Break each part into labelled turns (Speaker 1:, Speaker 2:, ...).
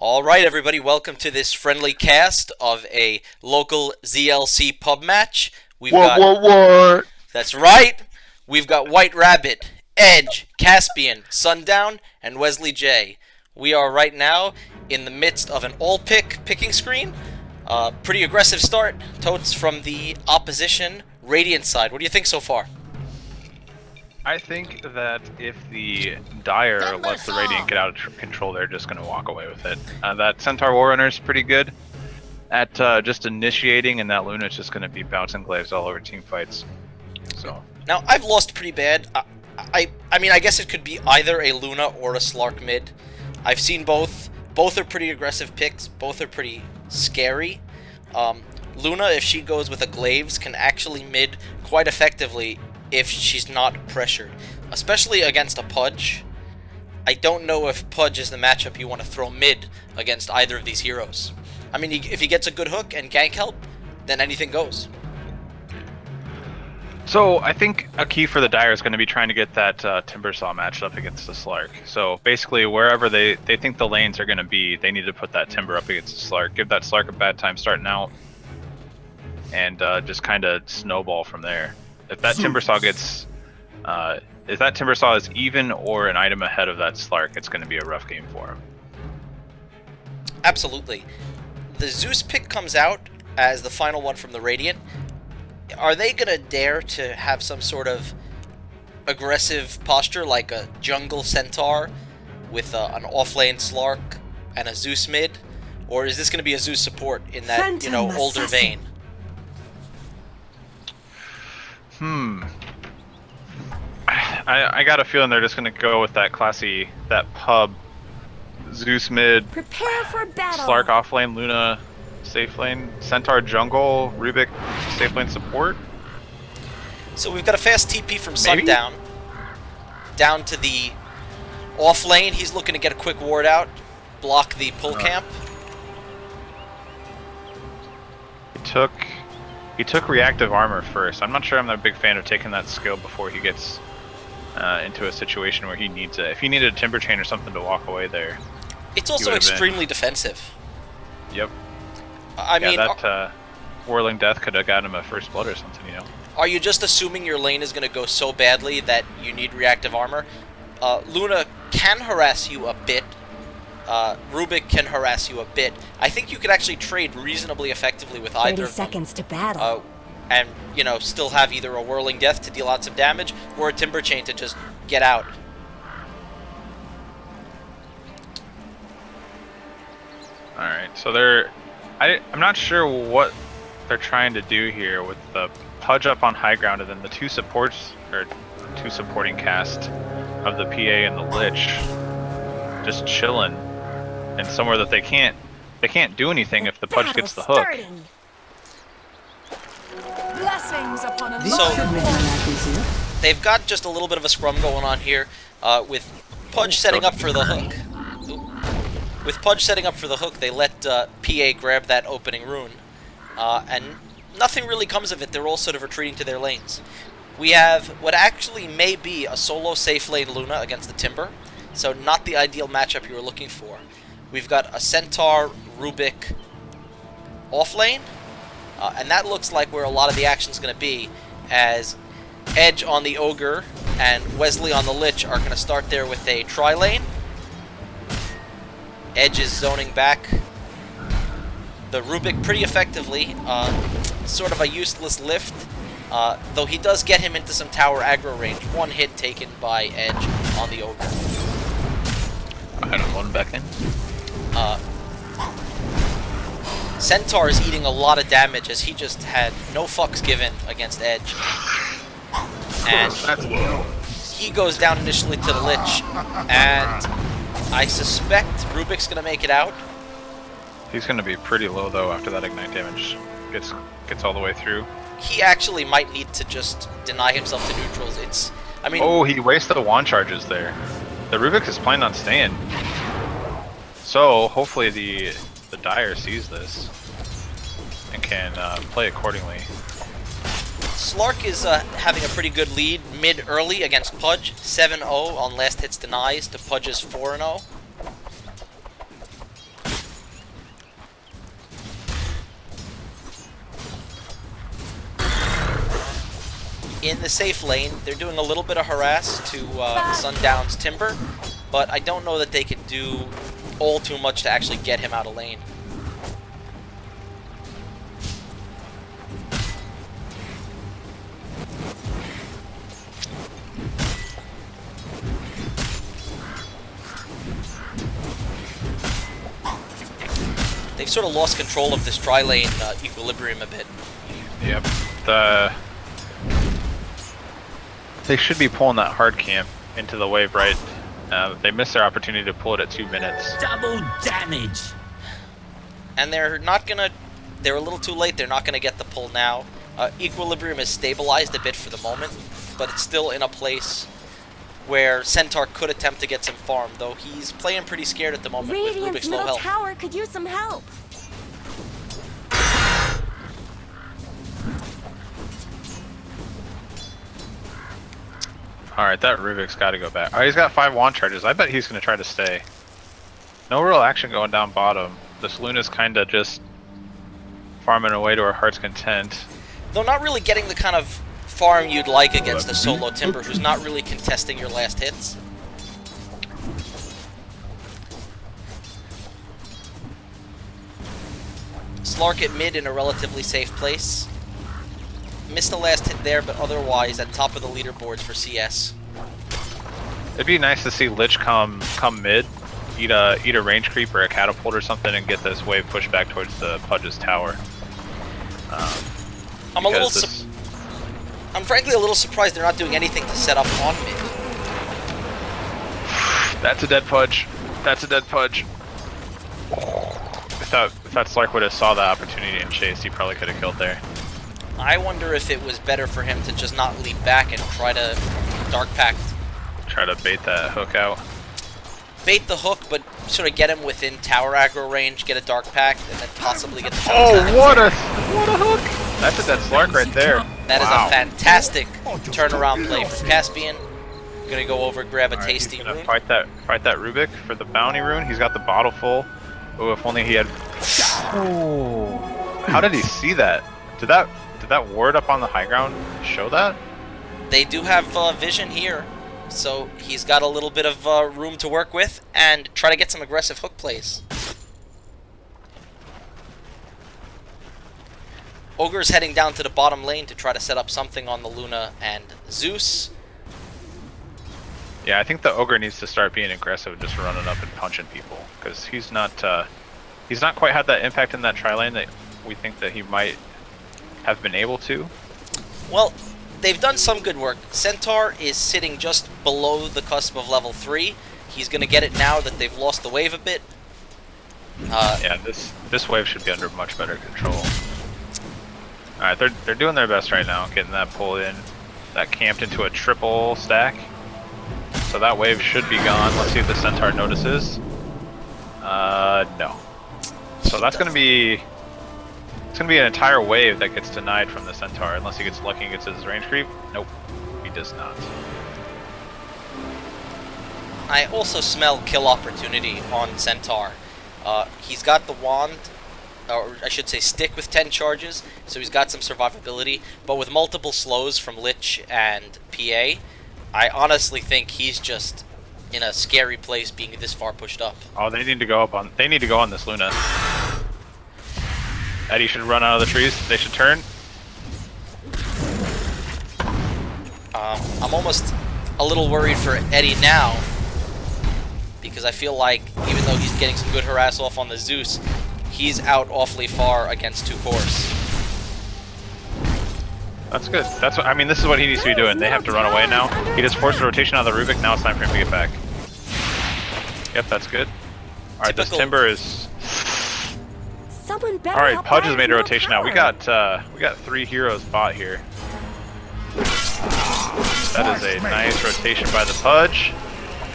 Speaker 1: All right, everybody, welcome to this friendly cast of a local ZLC pub match.
Speaker 2: What?
Speaker 1: That's right, we've got White Rabbit, Edge, Caspian, Sundown, and Wesley J. We are right now in the midst of an all-pick picking screen. Pretty aggressive start. Totes from the opposition Radiant side. What do you think so far?
Speaker 2: I think that if the Dire lets the Radiant get out of control, they're just going to walk away with it. That Centaur Warrunner is pretty good at just initiating, and that Luna's just going to be bouncing glaives all over team fights. So
Speaker 1: Now, I've lost pretty bad. I mean, I guess it could be either a Luna or a Slark mid. I've seen both. Both are pretty aggressive picks. Both are pretty scary. Luna, if she goes with a Glaives, can actually mid quite effectively if she's not pressured. Especially against a Pudge. I don't know if Pudge is the matchup you want to throw mid against either of these heroes. I mean, if he gets a good hook and gank help, then anything goes.
Speaker 2: So I think a key for the Dire is going to be trying to get that Timbersaw matched up against the Slark. So basically, wherever they think the lanes are going to be, they need to put that Timber up against the Slark. Give that Slark a bad time starting out, and just kind of snowball from there. If that Timbersaw gets, if that Timbersaw is even or an item ahead of that Slark, it's going to be a rough game for him.
Speaker 1: Absolutely. The Zeus pick comes out as the final one from the Radiant. Are they going to dare to have some sort of aggressive posture like a jungle Centaur with an offlane Slark and a Zeus mid? Or is this going to be a Zeus support in that, older vein?
Speaker 2: I got a feeling they're just going to go with that classy, that pub, Zeus mid,
Speaker 3: Prepare for battle.
Speaker 2: Slark offlane, Luna safe lane, Centaur jungle, Rubik safe lane support.
Speaker 1: So we've got a fast TP from
Speaker 2: Maybe?
Speaker 1: Sundown down to the off lane. He's looking to get a quick ward out, block the pull camp.
Speaker 2: He took reactive armor first. I'm not sure I'm a big fan of taking that skill before he gets into a situation where he needs it. If he needed a timber chain or something to walk away there.
Speaker 1: It's also
Speaker 2: would've been-
Speaker 1: extremely defensive.
Speaker 2: Yep.
Speaker 1: I mean,
Speaker 2: that Whirling Death could have gotten him a first blood or something, you know.
Speaker 1: are you just assuming your lane is going to go so badly that you need reactive armor? Luna can harass you a bit. Rubik can harass you a bit. I think you could actually trade reasonably effectively with
Speaker 3: 30
Speaker 1: either of them.
Speaker 3: seconds to battle.
Speaker 1: And, still have either a Whirling Death to deal lots of damage or a Timber Chain to just get out.
Speaker 2: Alright, so I'm not sure what they're trying to do here with the Pudge up on high ground and then the two supporting cast of the PA and the Lich just chilling and somewhere that they can't do anything if the Pudge gets the hook.
Speaker 3: Starting. Blessings upon a
Speaker 1: So, they've got just a little bit of a scrum going on here with Pudge setting up for the hook. With Pudge setting up for the hook, they let PA grab that opening rune. And nothing really comes of it. They're all sort of retreating to their lanes. We have what actually may be a solo safe lane Luna against the Timber. So not the ideal matchup you were looking for. We've got a Centaur, Rubik off lane. And that looks like where a lot of the action's going to be, as Edge on the Ogre and Wesley on the Lich are going to start there with a tri-lane. Edge is zoning back. The Rubik pretty effectively, sort of a useless lift, though he does get him into some tower aggro range. One hit taken by Edge on the Ogre.
Speaker 2: I had one back in.
Speaker 1: Centaur is eating a lot of damage as he just had no fucks given against Edge. And he goes down initially to the Lich, and I suspect Rubik's going to make it out.
Speaker 2: He's going to be pretty low though after that ignite damage gets all the way through.
Speaker 1: He actually might need to just deny himself to neutrals.
Speaker 2: Oh, he wasted the wand charges there. The Rubik is planning on staying. So hopefully the Dire sees this and can play accordingly.
Speaker 1: Slark is having a pretty good lead mid-early against Pudge. 7-0 on last hits denies to Pudge's 4-0. in the safe lane. They're doing a little bit of harass to Sundown's Timber, but I don't know that they could do all too much to actually get him out of lane. They've sort of lost control of this dry lane equilibrium a bit.
Speaker 2: Yep. They should be pulling that hard camp into the wave, right? They missed their opportunity to pull it at 2 minutes.
Speaker 4: Double damage.
Speaker 1: And they're not gonna. They're a little too late. They're not gonna get the pull now. Equilibrium is stabilized a bit for the moment, but it's still in a place where Centaur could attempt to get some farm, though he's playing pretty scared at the moment with
Speaker 3: Radiant's
Speaker 1: Rubik's low
Speaker 3: middle
Speaker 1: health.
Speaker 3: tower could use some help.
Speaker 2: Alright, that Rubik's got to go back. Oh, he's got 5 wand charges. I bet he's going to try to stay. No real action going down bottom. This Luna's kind of just farming away to her heart's content.
Speaker 1: Though not really getting the kind of farm you'd like against a solo Timber who's not really contesting your last hits. Slark at mid in a relatively safe place. Missed the last hit there, but otherwise at top of the leaderboards for CS.
Speaker 2: It'd be nice to see Lich come mid, eat a range creep or a catapult or something, and get this wave pushed back towards the Pudge's tower.
Speaker 1: I'm frankly a little surprised they're not doing anything to set up on mid.
Speaker 2: That's a dead Pudge. That's a dead Pudge. If that Slark would have saw that opportunity and chased, he probably could have killed there.
Speaker 1: I wonder if it was better for him to just not leap back and try to Dark Pact.
Speaker 2: Try to bait that hook out.
Speaker 1: Bait the hook, but sort of get him within tower aggro range, get a Dark Pact, and then possibly get the
Speaker 2: what a hook! That's a dead Slark right there.
Speaker 1: That is a fantastic turnaround play from Caspian. Gonna go over, grab a tasty rune.
Speaker 2: Fight that Rubik for the bounty rune. He's got the bottle full. Oh, if only he had. Oh, how did he see that? Did that ward up on the high ground show that?
Speaker 1: They do have vision here, so he's got a little bit of room to work with and try to get some aggressive hook plays. Ogre's heading down to the bottom lane to try to set up something on the Luna and Zeus.
Speaker 2: Yeah, I think the Ogre needs to start being aggressive and just running up and punching people, because he's not quite had that impact in that tri-lane that we think that he might have been able to.
Speaker 1: Well, they've done some good work. Centaur is sitting just below the cusp of level 3. He's going to get it now that they've lost the wave a bit.
Speaker 2: Yeah, this wave should be under much better control. Alright, they're doing their best right now, getting that pulled in. That camped into a triple stack. So that wave should be gone. Let's see if the Centaur notices. No. So that's going to be... It's going to be an entire wave that gets denied from the Centaur, unless he gets lucky and gets his range creep. Nope, he does not.
Speaker 1: I also smell kill opportunity on Centaur. He's got the wand, or I should say stick with 10 charges, so he's got some survivability, but with multiple slows from Lich and PA, I honestly think he's just in a scary place being this far pushed up.
Speaker 2: Oh, they need to go on this Luna. Eddie should run out of the trees. They should turn.
Speaker 1: I'm almost a little worried for Eddie now, because I feel like even though he's getting some good harass off on the Zeus, he's out awfully far against 2 cores.
Speaker 2: That's good. That's what I mean. This is what he needs to be doing. They have to run away now. He just forced a rotation on the Rubik. Now it's time for him to get back. Yep, that's good. All right, this Timber is. All right, Pudge has made a rotation now. We got 3 heroes bot here. That is a nice rotation by the Pudge,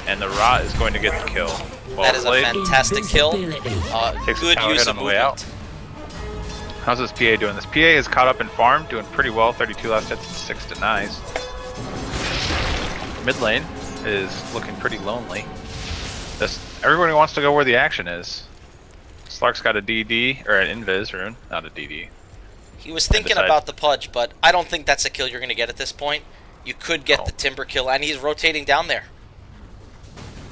Speaker 2: and the Rot is going to get the kill. Well
Speaker 1: that is
Speaker 2: played.
Speaker 1: a fantastic kill.
Speaker 2: Takes
Speaker 1: Good use of
Speaker 2: on the way out. How's this PA doing? This PA is caught up in farm, doing pretty well. 32 last hits and 6 denies. Mid lane is looking pretty lonely. Everybody wants to go where the action is. Slark's got a DD, or an Invis rune, not a DD.
Speaker 1: He was thinking about the Pudge, but I don't think that's a kill you're going to get at this point. You could get the Timber kill, and he's rotating down there.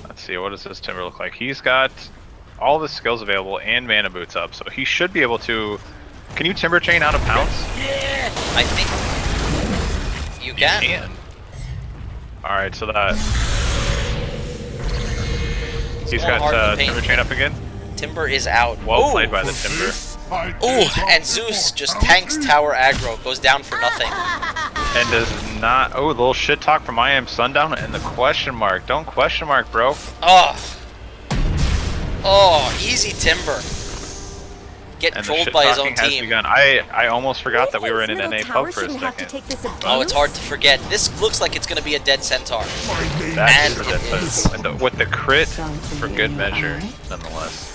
Speaker 2: Let's see, what does this Timber look like? He's got all the skills available and mana boots up, so he should be able to... Can you Timber chain out of pounce?
Speaker 1: Yeah, I think you can.
Speaker 2: You can. Alright, so that... He's got Timber chain up again?
Speaker 1: Timber is out.
Speaker 2: Well played by the Timber.
Speaker 1: Ooh, and Zeus just tanks tower aggro, goes down for nothing.
Speaker 2: And does not... Oh, the little shit talk from I Am Sundown and the question mark. Don't question mark, bro.
Speaker 1: Oh. Oh, easy Timber. Getting trolled by his own team.
Speaker 2: Begun. I almost forgot that we were in an NA pub for a second.
Speaker 1: Oh, it's hard to forget. This looks like it's going to be a dead centaur.
Speaker 2: That is a dead with the crit for good measure, nonetheless.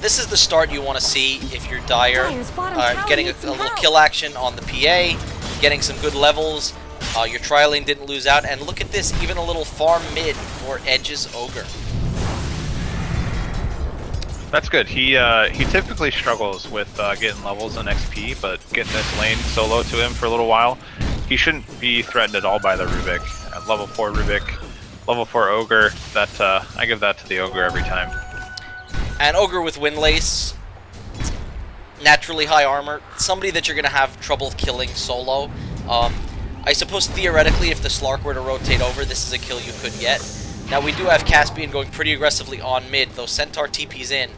Speaker 1: This is the start you want to see if you're Dire. Getting a little kill action on the PA, getting some good levels. Your tri-lane didn't lose out, and look at this, even a little farm mid for Edge's Ogre.
Speaker 2: That's good. He typically struggles with getting levels in XP, but getting this lane solo to him for a little while, he shouldn't be threatened at all by the Rubik. At level 4 Rubik, level 4 Ogre, that I give that to the Ogre every time.
Speaker 1: And Ogre with Windlace, naturally high armor, somebody that you're going to have trouble killing solo. I suppose theoretically if the Slark were to rotate over, this is a kill you could get. Now we do have Caspian going pretty aggressively on mid, though Centaur TP's in,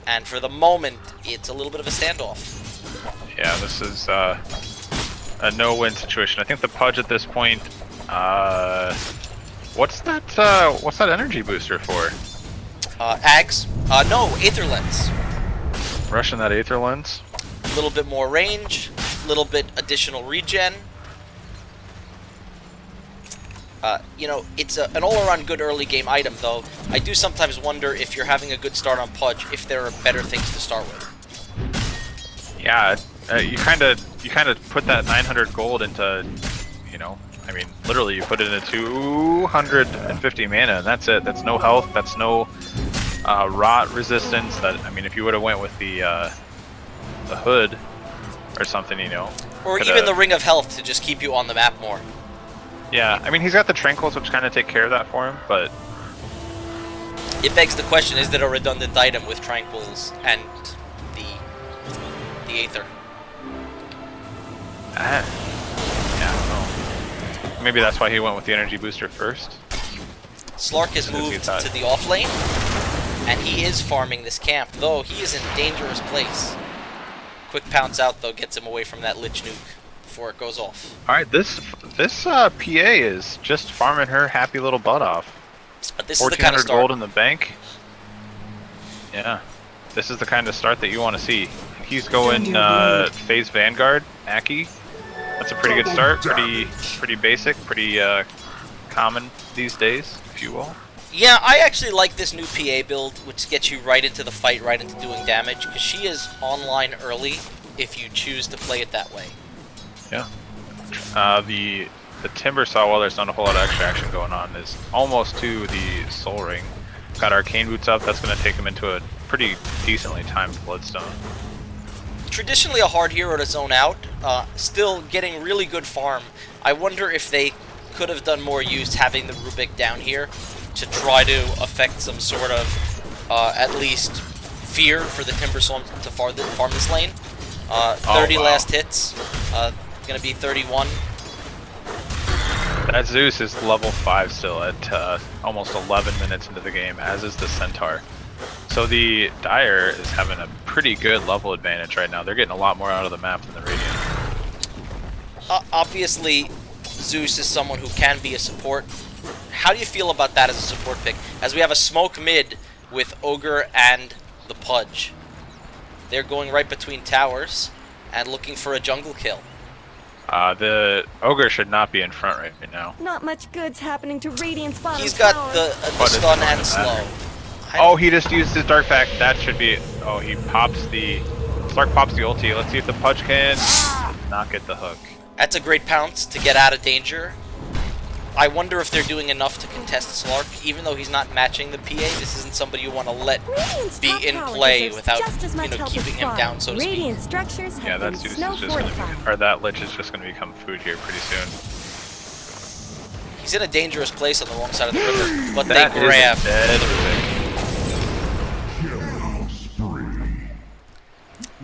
Speaker 1: and for the moment, it's a little bit of a standoff.
Speaker 2: Yeah, this is a no-win situation. I think the Pudge at this point, what's that energy booster for?
Speaker 1: Ags? No, Aether Lens.
Speaker 2: Rushing that Aether Lens.
Speaker 1: A little bit more range, a little bit additional regen. You know, it's an all-around good early game item, though. I do sometimes wonder if you're having a good start on Pudge, if there are better things to start with.
Speaker 2: Yeah, you kind of put that 900 gold into, you know, I mean, literally you put it into 250 mana, and that's it. That's no health. That's no rot resistance. That, I mean, if you would have went with the hood or something, you know,
Speaker 1: or even the Ring of Health to just keep you on the map more.
Speaker 2: Yeah, I mean, he's got the Tranquils, which kind of take care of that for him, but...
Speaker 1: It begs the question, is it a redundant item with Tranquils and the Aether?
Speaker 2: Yeah, I don't know. Maybe that's why he went with the energy booster first.
Speaker 1: Slark has moved to the off lane, and he is farming this camp, though he is in a dangerous place. Quick pounce out, though, gets him away from that Lich Nuke before it goes off.
Speaker 2: Alright, this PA is just farming her happy little butt off.
Speaker 1: But this is the kind of start.
Speaker 2: 1400 gold in the bank. Yeah, this is the kind of start that you want to see. He's going phase Vanguard, Aki. That's a pretty good start. Pretty basic, pretty common these days, if you will.
Speaker 1: Yeah, I actually like this new PA build, which gets you right into the fight, right into doing damage, because she is online early if you choose to play it that way.
Speaker 2: Yeah. The Timber Saw, while there's not a whole lot of extra action going on, is almost to the Soul Ring. Got Arcane Boots up, that's going to take him into a pretty decently timed Bloodstone.
Speaker 1: Traditionally a hard hero to zone out, still getting really good farm. I wonder if they could have done more use having the Rubik down here to try to affect some sort of, at least, fear for the Timber Saw to farm this lane. 30 last hits. Gonna be 31.
Speaker 2: That Zeus is level 5 still at almost 11 minutes into the game, as is the Centaur. So the Dire is having a pretty good level advantage right now. They're getting a lot more out of the map than the Radiant.
Speaker 1: Obviously, Zeus is someone who can be a support. How do you feel about that as a support pick? As we have a smoke mid with Ogre and the Pudge. They're going right between towers and looking for a jungle kill.
Speaker 2: The Ogre should not be in front right now.
Speaker 3: Not much good's happening to Radiant's bottom
Speaker 1: He's got
Speaker 3: tower.
Speaker 1: the stun and slow.
Speaker 2: Oh, he just used his Dark Pact. That should be... Oh, he pops the... Slark pops the ulti. Let's see if the Pudge can not get the hook.
Speaker 1: That's a great pounce to get out of danger. I wonder if they're doing enough to contest Slark, even though he's not matching the PA. This isn't somebody you want to let be in play without, keeping him down, so to speak.
Speaker 3: Radiant structures have
Speaker 2: Yeah, that
Speaker 3: been
Speaker 2: Zeus is
Speaker 3: snow
Speaker 2: just gonna
Speaker 3: fortified.
Speaker 2: be, or that Lich is just gonna become food here pretty soon.
Speaker 1: He's in a dangerous place on the wrong side of the river, but they
Speaker 2: That is
Speaker 1: grab
Speaker 2: dead.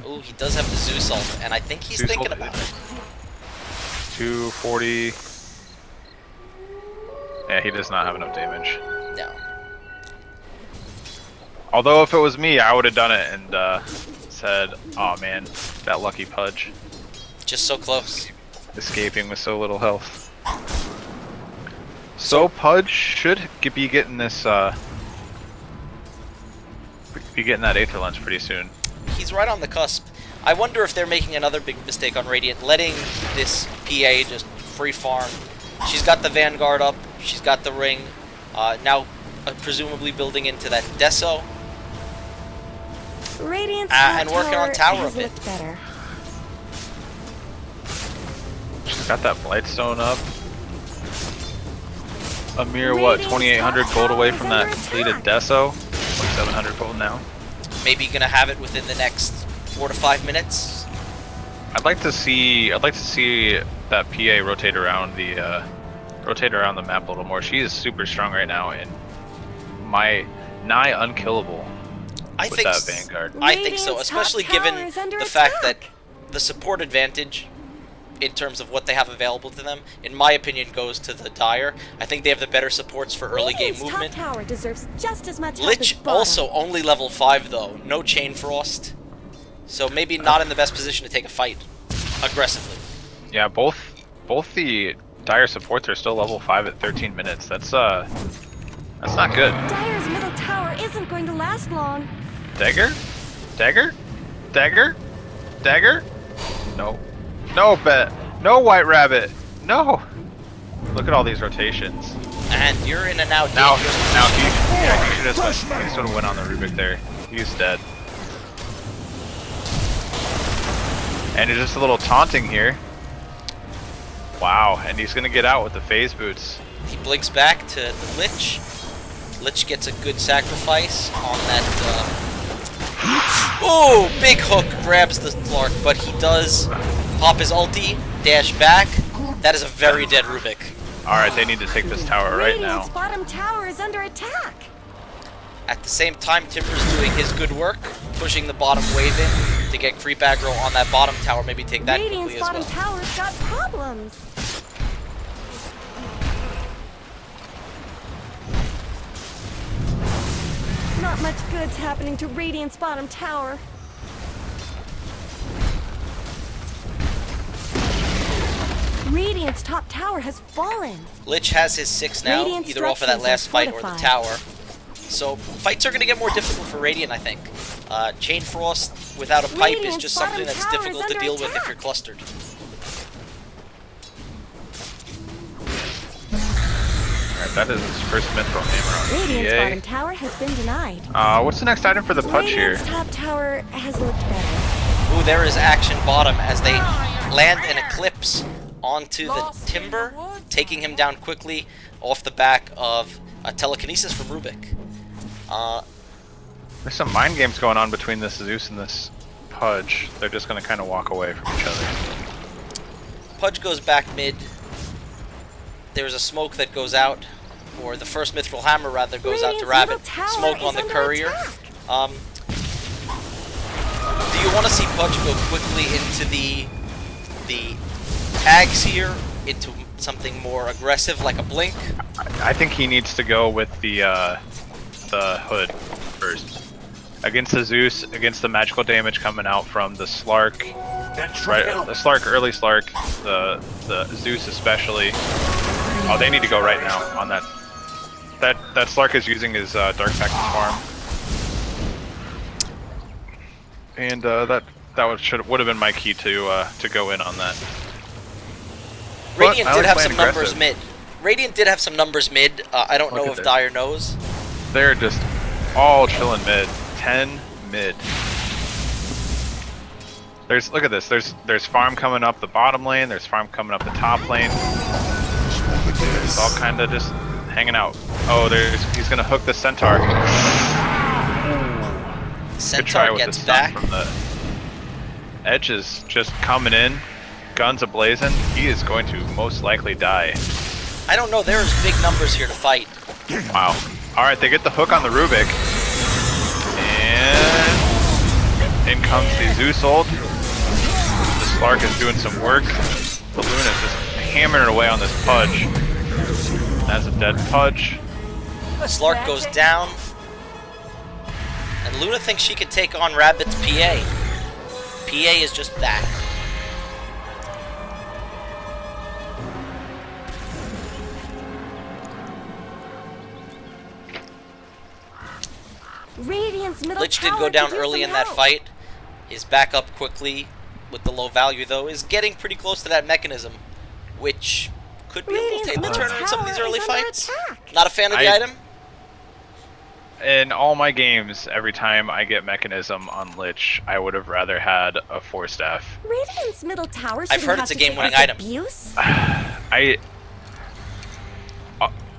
Speaker 1: Ooh, he does have the Zeus ult, and I think he's
Speaker 2: Zeus
Speaker 1: thinking
Speaker 2: ult.
Speaker 1: about it.
Speaker 2: 240. Yeah, he does not have enough damage.
Speaker 1: No.
Speaker 2: Although if it was me, I would have done it and said, "Oh man, that lucky Pudge,
Speaker 1: Just so close.
Speaker 2: escaping with so little health." So Pudge should be getting this, be getting that Aether Lens pretty soon.
Speaker 1: He's right on the cusp. I wonder if they're making another big mistake on Radiant, letting this PA just free farm. She's got the Vanguard up, she's got the ring, now presumably building into that Deso,
Speaker 3: Radiant's
Speaker 1: and working on tower a
Speaker 3: has
Speaker 1: bit.
Speaker 3: looked better.
Speaker 2: She's got that Blightstone up. A mere, what,
Speaker 3: Radiant's
Speaker 2: 2,800
Speaker 3: top
Speaker 2: gold
Speaker 3: tower
Speaker 2: away
Speaker 3: is
Speaker 2: from
Speaker 3: under
Speaker 2: that completed
Speaker 3: attack.
Speaker 2: Deso. 2,700 gold now.
Speaker 1: Maybe gonna have it within the next 4 to 5 minutes.
Speaker 2: I'd like to see that PA rotate around the map a little more. She is super strong right now and nigh unkillable with that Vanguard.
Speaker 1: I think so,
Speaker 3: Radiant's
Speaker 1: especially
Speaker 3: top tower
Speaker 1: given
Speaker 3: is under
Speaker 1: the fact that
Speaker 3: attack.
Speaker 1: the support advantage in terms of what they have available to them, in my opinion, goes to the Dire. I think they have the better supports for early game
Speaker 3: Radiant's
Speaker 1: movement.
Speaker 3: top tower deserves just as much help as
Speaker 1: Lich
Speaker 3: bottom.
Speaker 1: also only level 5 though, no Chain Frost. So maybe not in the best position to take a fight aggressively.
Speaker 2: Yeah, both the Dire supports are still level 5 at 13 minutes. That's not good.
Speaker 3: Dire's middle tower isn't going to last long.
Speaker 2: Dagger? Dagger? Dagger? Dagger? No. No, bet. No, White Rabbit. No. Look at all these rotations.
Speaker 1: And you're in and out.
Speaker 2: Now
Speaker 1: dangerous.
Speaker 2: he should have went on the Rubik there. He's dead. And it's just a little taunting here. Wow, and he's gonna get out with the phase boots.
Speaker 1: He blinks back to the Lich. Lich gets a good sacrifice on that. Ooh, big hook grabs the Slark, but he does pop his ulti, dash back. That is a very dead Rubik.
Speaker 2: Alright, they need to take this tower right
Speaker 3: Radiant's
Speaker 2: now.
Speaker 3: bottom tower is under attack.
Speaker 1: At the same time, Timber's doing his good work, pushing the bottom wave in to get creep aggro on that bottom tower, maybe take that
Speaker 3: Radiant's
Speaker 1: quickly as
Speaker 3: bottom
Speaker 1: well.
Speaker 3: tower's got problems. Not much good's happening to Radiant's bottom tower. Radiant's top tower has fallen.
Speaker 1: Lich has his 6 now,
Speaker 3: Radiant
Speaker 1: either off of that
Speaker 3: structures
Speaker 1: last
Speaker 3: are
Speaker 1: fight or the
Speaker 3: fortified.
Speaker 1: tower. So fights are going to get more difficult for Radiant, I think. Chain Frost without a pipe is
Speaker 3: Radiant's
Speaker 1: just something
Speaker 3: bottom
Speaker 1: that's
Speaker 3: tower is
Speaker 1: difficult to
Speaker 3: under
Speaker 1: deal with if
Speaker 3: attack.
Speaker 1: you're clustered.
Speaker 2: Alright, that is his first mithril hammer on
Speaker 3: Radiant's
Speaker 2: PA.
Speaker 3: bottom tower has been denied.
Speaker 2: What's the next item for the Pudge here?
Speaker 3: Radiant's top tower has looked better.
Speaker 1: Ooh, there is action bottom as they land an Eclipse onto the Timber, taking him down quickly off the back of a telekinesis from Rubik.
Speaker 2: There's some mind games going on between this Zeus and this Pudge. They're just gonna kind of walk away from each other.
Speaker 1: Pudge goes back mid. There's a smoke that goes out, or the first Mithril Hammer rather goes out to
Speaker 3: Radiant's
Speaker 1: Rabbit.
Speaker 3: middle tower
Speaker 1: Smoke
Speaker 3: is
Speaker 1: on the
Speaker 3: under
Speaker 1: Courier.
Speaker 3: attack.
Speaker 1: Do you want to see Pudge go quickly into the tags here, into something more aggressive like a blink?
Speaker 2: I think he needs to go with the hood first. Against the Zeus, against the magical damage coming out from the Slark, right? The Slark, early Slark, the Zeus especially. Oh, they need to go right now on that. That Slark is using his Dark Factor's farm, and that would have been my key to go in on that.
Speaker 1: Radiant
Speaker 2: I
Speaker 1: did
Speaker 2: like
Speaker 1: have
Speaker 2: playing
Speaker 1: some numbers
Speaker 2: aggressive.
Speaker 1: mid. Radiant did have some numbers mid. I don't
Speaker 2: Look
Speaker 1: know
Speaker 2: at
Speaker 1: if
Speaker 2: this.
Speaker 1: Dire knows.
Speaker 2: They're just all chilling mid. 10 mid. Look at this. There's farm coming up the bottom lane. There's farm coming up the top lane. It's all kind of just hanging out. Oh, he's gonna hook the Centaur.
Speaker 1: Centaur gets back.
Speaker 2: From the Edge is just coming in, guns a-blazing. He is going to most likely die.
Speaker 1: I don't know, there's big numbers here to fight.
Speaker 2: Wow. Alright, they get the hook on the Rubik. And in comes the Zeus ult. The Slark is doing some work. The Luna is just hammering away on this Pudge. That's a dead Pudge.
Speaker 1: Slark goes down. And Luna thinks she could take on Rabbit's PA. PA is just back.
Speaker 3: Radiant's middle
Speaker 1: Lich did
Speaker 3: tower
Speaker 1: go down
Speaker 3: could use
Speaker 1: early
Speaker 3: some
Speaker 1: in that
Speaker 3: help.
Speaker 1: fight. His backup quickly with the low value, though, is getting pretty close to that mechanism, which could be a little
Speaker 3: Radiant's
Speaker 1: table
Speaker 3: middle
Speaker 1: turner in some of these
Speaker 3: tower
Speaker 1: early
Speaker 3: is under
Speaker 1: fights.
Speaker 3: attack.
Speaker 1: Not a fan of the item?
Speaker 2: In all my games, every time I get mechanism on Lich, I would have rather had a 4-staff.
Speaker 3: Radiant's middle tower
Speaker 1: I've heard it's a game-winning item.
Speaker 3: Abuse?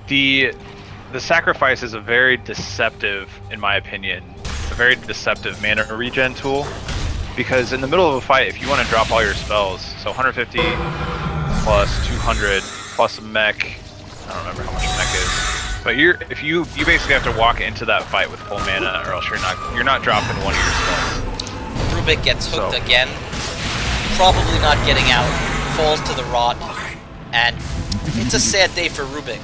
Speaker 2: The sacrifice is a very deceptive, in my opinion, a very deceptive mana regen tool. Because in the middle of a fight, if you want to drop all your spells, so 150 plus 200 plus a mech, I don't remember how much a mech is, but if you basically have to walk into that fight with full mana, or else you're not dropping one of your spells.
Speaker 1: Rubik gets hooked again, probably not getting out, falls to the rot, and it's a sad day for Rubik.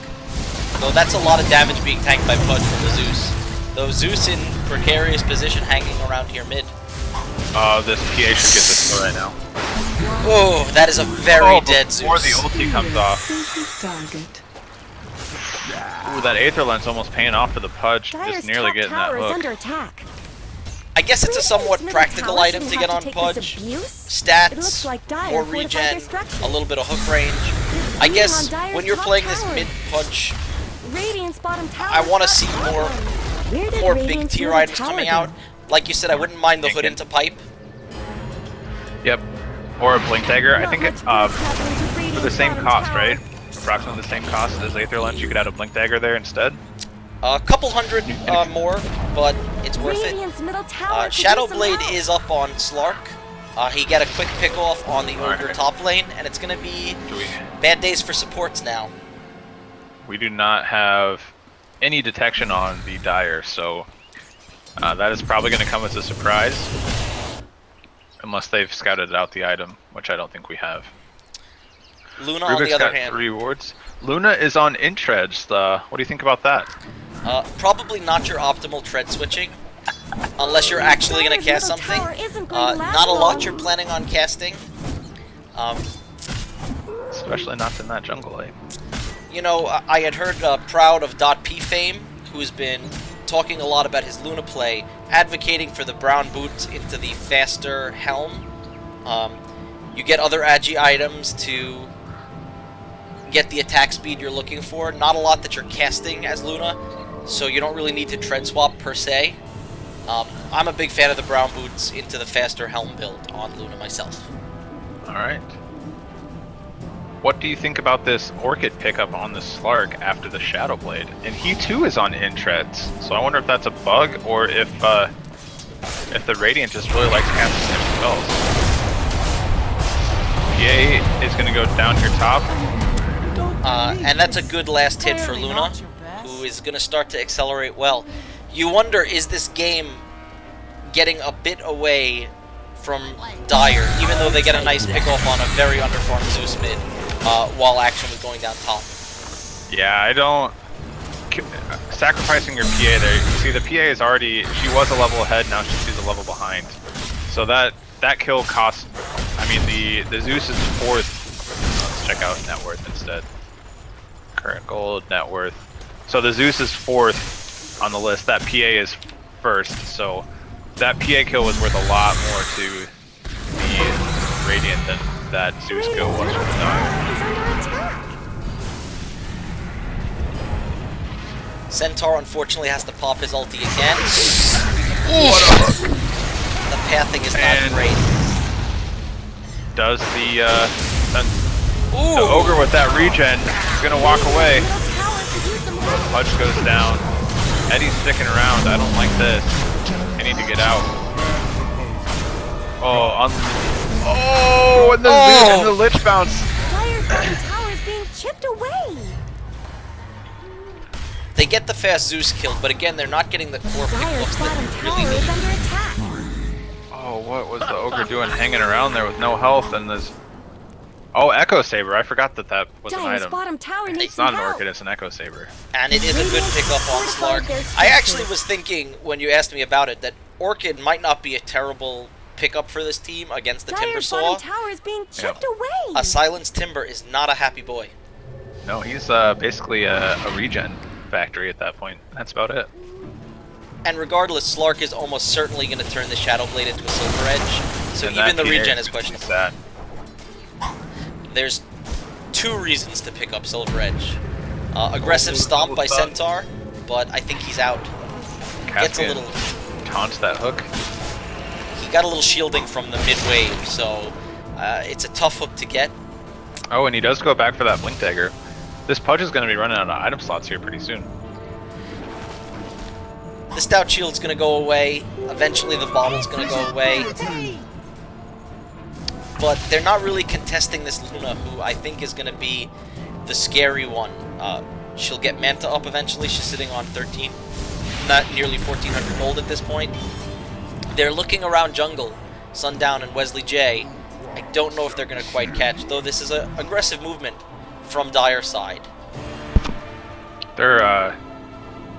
Speaker 1: Though that's a lot of damage being tanked by Pudge from the Zeus. Though Zeus in precarious position hanging around here mid.
Speaker 2: This PA should get this kill right now.
Speaker 1: Oh, that is a very dead Zeus.
Speaker 2: Before the ulti comes off. Ooh, that Aether Lens almost paying off for the Pudge, just nearly getting that hook.
Speaker 3: Under attack.
Speaker 1: I guess it's a somewhat practical item to get on Pudge. Stats, more regen, a little bit of hook range. I guess when you're playing this mid-Pudge, I want to see more big tier items coming out. Like you said, I wouldn't mind the hood into pipe.
Speaker 2: Yep. Or a Blink Dagger. I think it's for the same cost, right? Approximately the same cost as Aether Lens. You could add a Blink Dagger there instead.
Speaker 1: A couple hundred more, but it's worth it. Shadow Blade is up on Slark. He got a quick pick off on the older top lane, and it's going to be bad days for supports now.
Speaker 2: We do not have any detection on the Dire, so that is probably going to come as a surprise. Unless they've scouted out the item, which I don't think we have.
Speaker 1: Luna,
Speaker 2: Rubik's
Speaker 1: on the other
Speaker 2: got
Speaker 1: hand.
Speaker 2: 3 wards. Luna is on Intreads. What do you think about that?
Speaker 1: Probably not your optimal tread switching. Unless you're actually going to cast something. Not a lot you're planning on casting.
Speaker 2: Especially not in that jungle lane.
Speaker 1: You know, I had heard Proud of .p fame, who's been talking a lot about his Luna play, advocating for the brown boots into the faster helm. You get other agi items to get the attack speed you're looking for. Not a lot that you're casting as Luna, so you don't really need to tread swap per se. I'm a big fan of the brown boots into the faster helm build on Luna myself.
Speaker 2: Alright. What do you think about this Orchid pickup on the Slark after the Shadow Blade? And he too is on Intreads, so I wonder if that's a bug or if the Radiant just really likes casting their spells. PA is going to go down here top.
Speaker 1: And that's a good last hit for Luna, who is going to start to accelerate well. You wonder, is this game getting a bit away from Dire, even though they get a nice pick-off on a very underfarmed Zeus mid, while action was going down top?
Speaker 2: Yeah, I don't... Sacrificing your PA there, you can see the PA is already... She was a level ahead, now she's a level behind. So that kill cost... I mean, the Zeus is 4th. Let's check out net worth instead. Current gold, net worth. So the Zeus is 4th on the list, that PA is 1st, so that PA kill was worth a lot more to the Radiant than that Zeus kill was for the Dire.
Speaker 1: Centaur unfortunately has to pop his ulti again.
Speaker 2: What a hook!
Speaker 1: The pathing is not great.
Speaker 2: Does the The Ogre with that regen is going to walk away. Pudge goes down. Eddie's sticking around. I don't like this. I need to get out. Oh, and the Lich bounce.
Speaker 3: Dire's bottom tower is being chipped away.
Speaker 1: They get the fast Zeus killed, but again, they're not getting the core
Speaker 3: Dire's
Speaker 1: pickups
Speaker 3: bottom
Speaker 1: that
Speaker 3: tower
Speaker 1: really
Speaker 3: is
Speaker 1: need.
Speaker 3: under attack.
Speaker 2: Oh, what was the Ogre doing hanging around there with no health and this... Oh, Echo Saber. I forgot that was an
Speaker 3: Dire's
Speaker 2: item.
Speaker 3: bottom tower needs
Speaker 2: It's not
Speaker 3: some
Speaker 2: an
Speaker 3: help.
Speaker 2: Orchid, it's an Echo Saber.
Speaker 1: And it is a good pickup on Slark. I actually was thinking, when you asked me about it, that Orchid might not be a terrible pickup for this team against the Timber
Speaker 3: Dire's
Speaker 1: Saw.
Speaker 3: bottom tower is being chipped away.
Speaker 1: A silenced Timber is not a happy boy.
Speaker 2: No, he's basically a regen factory at that point. That's about it.
Speaker 1: And regardless, Slark is almost certainly going to turn the Shadow Blade into a Silver Edge, so
Speaker 2: And
Speaker 1: even the
Speaker 2: that
Speaker 1: regen
Speaker 2: PA
Speaker 1: is questionable.
Speaker 2: sad.
Speaker 1: There's two reasons to pick up Silver Edge. Aggressive Stomp by Centaur, but I think he's out. Gets a
Speaker 2: Caspian
Speaker 1: little...
Speaker 2: taunts that hook.
Speaker 1: He got a little shielding from the mid-wave, so it's a tough hook to get.
Speaker 2: Oh, and he does go back for that Blink Dagger. This Pudge is going to be running out of item slots here pretty soon.
Speaker 1: The Stout Shield's going to go away. Eventually the Bottle's going to go away. But they're not really contesting this Luna, who I think is going to be the scary one. She'll get Manta up eventually. She's sitting on 13, not nearly 1,400 gold at this point. They're looking around jungle, Sundown and Wesley J. I don't know if they're going to quite catch, though this is an aggressive movement from Dire side.
Speaker 2: Their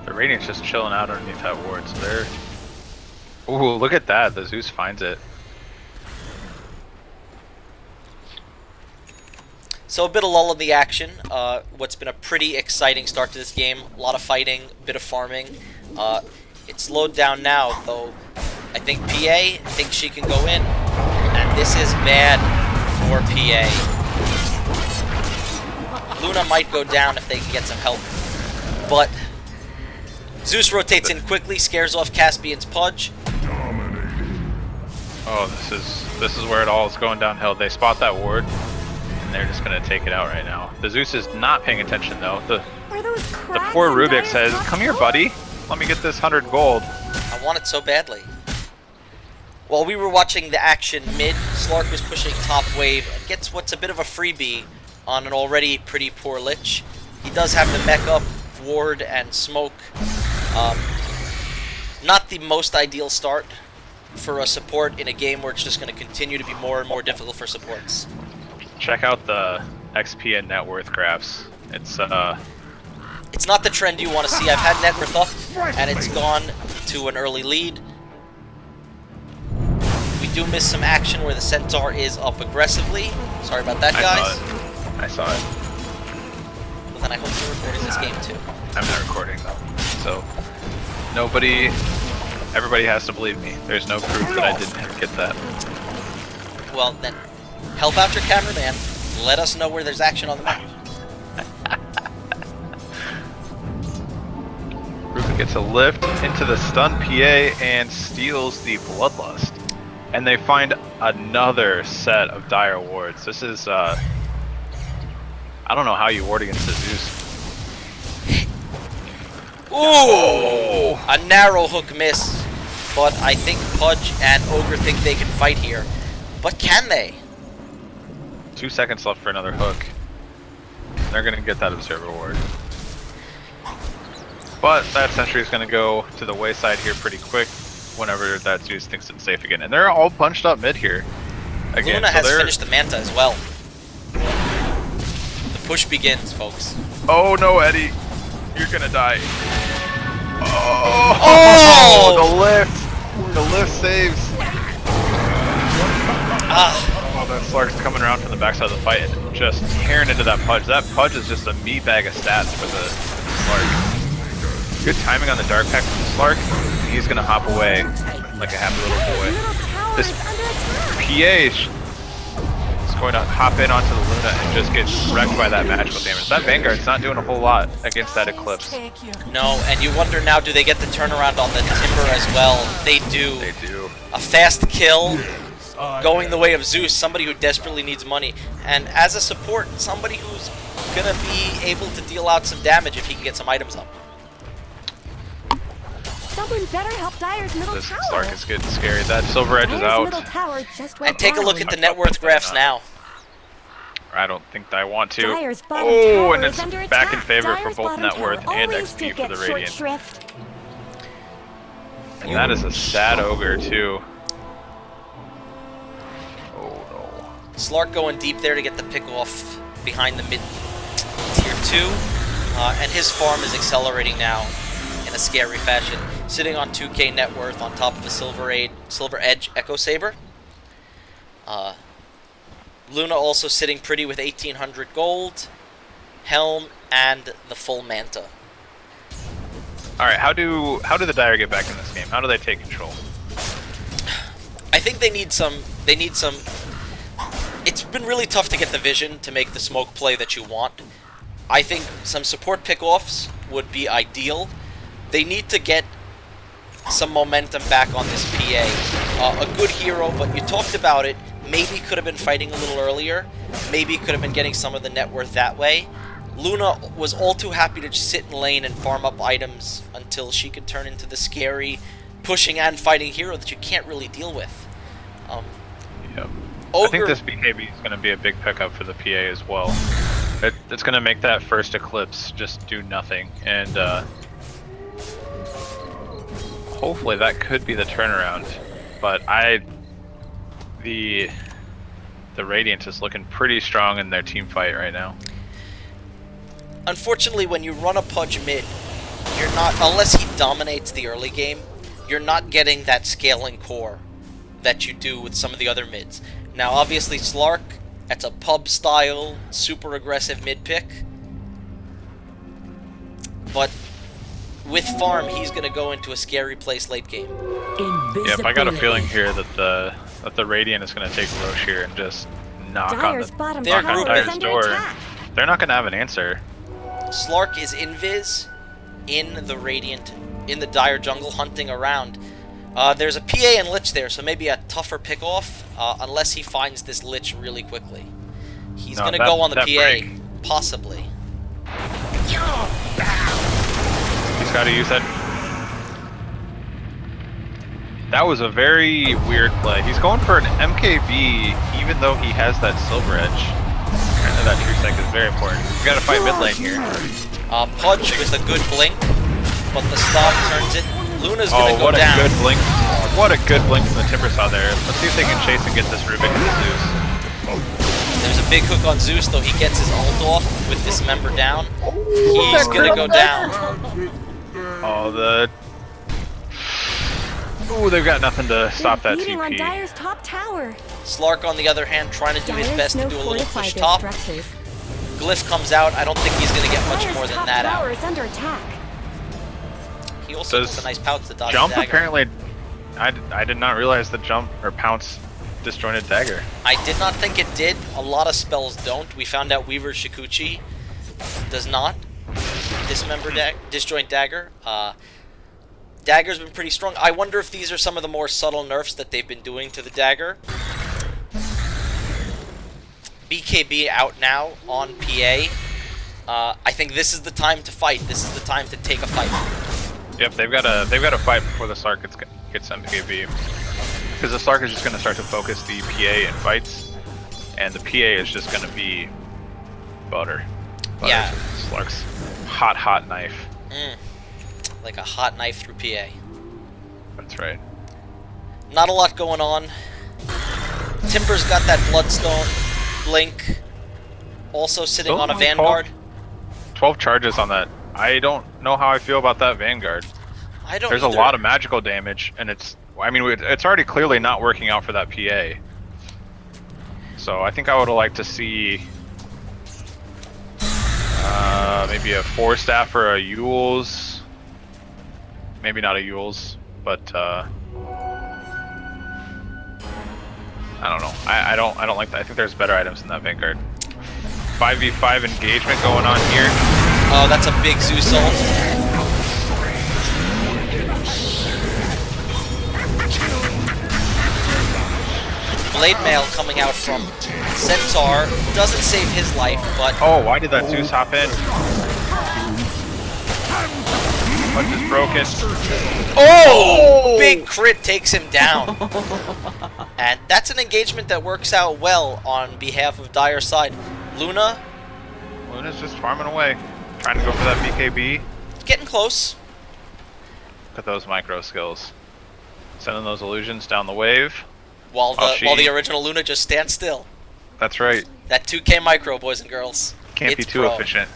Speaker 2: Radiant's just chilling out underneath that ward, so they're... Ooh, look at that. The Zeus finds it.
Speaker 1: So a bit of lull in the action. What's been a pretty exciting start to this game. A lot of fighting, a bit of farming. It's slowed down now, though. I think PA thinks she can go in, and this is bad for PA. Luna might go down if they can get some help, but Zeus rotates in quickly, scares off Caspian's Pudge.
Speaker 2: Oh, this is where it all is going downhill. They spot that ward, and they're just going to take it out right now. The Zeus is not paying attention, though. The poor Rubik says, "Come here, buddy. Let me get this 100 gold."
Speaker 1: I want it so badly. While we were watching the action mid, Slark was pushing top wave and gets what's a bit of a freebie on an already pretty poor Lich. He does have the mech up, ward, and smoke. Not the most ideal start for a support in a game where it's just going to continue to be more and more difficult for supports.
Speaker 2: Check out the XP and net worth graphs. It's
Speaker 1: not the trend you want to see. I've had net worth up, and it's gone to an early lead. We do miss some action where the Centaur is up aggressively. Sorry about that, guys.
Speaker 2: I saw it.
Speaker 1: Well, then I hope you're recording this game too.
Speaker 2: I'm not recording though, so everybody has to believe me. There's no proof that I didn't get that.
Speaker 1: Well, then, help out your cameraman. Let us know where there's action on the map.
Speaker 2: Ruben gets a lift into the stun PA and steals the Bloodlust. And they find another set of Dire wards. This is, I don't know how you ward against the Zeus.
Speaker 1: Ooh! Oh. A narrow hook miss. But I think Pudge and Ogre think they can fight here. But can they?
Speaker 2: 2 seconds left for another hook. They're going to get that Observer ward. But that sentry is going to go to the wayside here pretty quick whenever that Zeus thinks it's safe again. And they're all bunched up mid here. Again,
Speaker 1: Luna has finished the Manta as well. The push begins, folks.
Speaker 2: Oh no, Eddie. You're going to die.
Speaker 1: Oh!
Speaker 2: The lift! The lift saves.
Speaker 1: Ah.
Speaker 2: Oh, that Slark's coming around from the backside of the fight and just tearing into that Pudge. That Pudge is just a meat bag of stats for the Slark. Good timing on the Dark Pack from the Slark. He's gonna hop away like a happy little boy. This PA is going to hop in onto the Luna and just get wrecked by that magical damage. That Vanguard's not doing a whole lot against that Eclipse.
Speaker 1: No, and you wonder now, do they get the turnaround on the Timber as well? They do.
Speaker 2: They do.
Speaker 1: A fast kill going the way of Zeus, somebody who desperately needs money. And as a support, somebody who's going to be able to deal out some damage if he can get some items up.
Speaker 3: Someone better help Dyer's middle
Speaker 2: This
Speaker 3: tower.
Speaker 2: Slark is getting scary. That Silver Edge is
Speaker 3: Dyer's
Speaker 2: out.
Speaker 3: middle tower just went
Speaker 1: And take a look
Speaker 3: down.
Speaker 1: at the net worth graphs now.
Speaker 2: I don't think I want to.
Speaker 3: Dyer's bottom
Speaker 2: Oh,
Speaker 3: tower
Speaker 2: and
Speaker 3: is
Speaker 2: it's
Speaker 3: under
Speaker 2: back in
Speaker 3: attack.
Speaker 2: favor for
Speaker 3: Dyer's
Speaker 2: both
Speaker 3: bottom
Speaker 2: net worth
Speaker 3: tower
Speaker 2: and
Speaker 3: always
Speaker 2: XP
Speaker 3: did
Speaker 2: for
Speaker 3: get
Speaker 2: the
Speaker 3: short
Speaker 2: Radiant.
Speaker 3: shrift.
Speaker 2: And that is a sad ogre, too. Oh, no.
Speaker 1: Slark going deep there to get the pick off behind the mid tier 2. And his farm is accelerating now in a scary fashion. Sitting on 2k net worth on top of a Silver Edge Echo Saber. Luna also sitting pretty with 1800 gold, Helm, and the full Manta.
Speaker 2: Alright, how do the Dire get back in this game? How do they take control?
Speaker 1: I think they need some. It's been really tough to get the vision to make the smoke play that you want. I think some support pickoffs would be ideal. They need to get some momentum back on this PA. A good hero, but you talked about it. Maybe could have been fighting a little earlier. Maybe could have been getting some of the net worth that way. Luna was all too happy to just sit in lane and farm up items until she could turn into the scary, pushing and fighting hero that you can't really deal with.
Speaker 2: Yep.
Speaker 1: Ogre,
Speaker 2: I think this BKB is going to be a big pickup for the PA as well. It's going to make that first Eclipse just do nothing, and hopefully that could be the turnaround. But the Radiant is looking pretty strong in their team fight right now.
Speaker 1: unfortunately, when you run a Pudge mid, you're not, unless he dominates the early game, you're not getting that scaling core that you do with some of the other mids. Now, obviously, Slark, that's a pub style, super aggressive mid pick. But with farm, he's going to go into a scary place late game.
Speaker 2: Yep, I got a feeling here that the Radiant is going to take Roche here and just knock
Speaker 3: Dyer's
Speaker 2: on
Speaker 3: bottom
Speaker 1: Their
Speaker 3: tower
Speaker 1: group
Speaker 3: is
Speaker 2: Dyer's
Speaker 3: under
Speaker 2: door.
Speaker 3: attack.
Speaker 2: They're not going to have an answer.
Speaker 1: Slark is invis in the Radiant, in the Dire jungle, hunting around. There's a PA and Lich there, so maybe a tougher pick-off, unless he finds this Lich really quickly. He's
Speaker 2: No,
Speaker 1: going to
Speaker 2: that-
Speaker 1: go on the
Speaker 2: that
Speaker 1: PA,
Speaker 2: break.
Speaker 1: possibly.
Speaker 2: He's got to use that. That was a very weird play. He's going for an MKB, even though he has that Silver Edge. Apparently that True Sec is very important. We got to fight mid lane here.
Speaker 1: Pudge with a good blink, but the stop turns it. Luna's going to go
Speaker 2: what
Speaker 1: down.
Speaker 2: a good blink! What a good blink from the Timbersaw there. Let's see if they can chase and get this Rubik into Zeus.
Speaker 1: There's a big hook on Zeus, though he gets his ult off with Dismember down. He's going to go down.
Speaker 2: Oh, Ooh, they've got nothing to stop that
Speaker 3: They're beating on
Speaker 2: TP.
Speaker 3: Dyer's top tower.
Speaker 1: Slark, on the other hand, trying to do his
Speaker 3: Dyer's
Speaker 1: best to
Speaker 3: no
Speaker 1: do a little
Speaker 3: fortify
Speaker 1: push
Speaker 3: their
Speaker 1: top.
Speaker 3: structures.
Speaker 1: Glyph comes out. I don't think he's going to get much
Speaker 3: Dyer's
Speaker 1: more than
Speaker 3: top
Speaker 1: that
Speaker 3: tower
Speaker 1: out.
Speaker 3: is under attack.
Speaker 1: He also
Speaker 2: Does
Speaker 1: does a nice pounce to dodge
Speaker 2: Jump
Speaker 1: the dagger.
Speaker 2: apparently. I did not realize the jump or pounce disjointed dagger.
Speaker 1: I did not think it did. A lot of spells don't. We found out Weaver Shikuchi does not. Disjoint dagger. Dagger's been pretty strong. I wonder if these are some of the more subtle nerfs that they've been doing to the dagger. BKB out now on PA. I think this is the time to fight. This is the time to take a fight.
Speaker 2: Yep, they've got to fight before the Slark gets MKB. Because the Slark is just going to start to focus the PA in fights, and the PA is just going to be butter.
Speaker 1: Yeah.
Speaker 2: Slark's hot knife.
Speaker 1: Like a hot knife through PA.
Speaker 2: That's right.
Speaker 1: Not a lot going on. Timber's got that Bloodstone blink. Also sitting
Speaker 2: Still
Speaker 1: on a
Speaker 2: only
Speaker 1: Vanguard.
Speaker 2: 12 charges on that. I don't know how I feel about that Vanguard.
Speaker 1: I don't
Speaker 2: There's
Speaker 1: either.
Speaker 2: a lot of magical damage, and it's already clearly not working out for that PA. So I think I would have liked to see maybe a 4-staff or a Yule's. Maybe not a Yule's, but I don't know. I don't like that. I think there's better items in that Vanguard. 5v5 engagement going on here.
Speaker 1: Oh, that's a big Zeus ult. Blade Mail coming out from Centaur doesn't save his life, but...
Speaker 2: Oh, why did that Zeus hop in? Punch is broken.
Speaker 1: Oh! Big crit takes him down. And that's an engagement that works out well on behalf of Dire's side. Luna's
Speaker 2: just farming away. Trying to go for that BKB.
Speaker 1: getting close.
Speaker 2: Look at those micro skills. Sending those illusions down the wave.
Speaker 1: While the original Luna just stands still.
Speaker 2: That's right.
Speaker 1: That 2K micro, boys and girls.
Speaker 2: Can't be too efficient.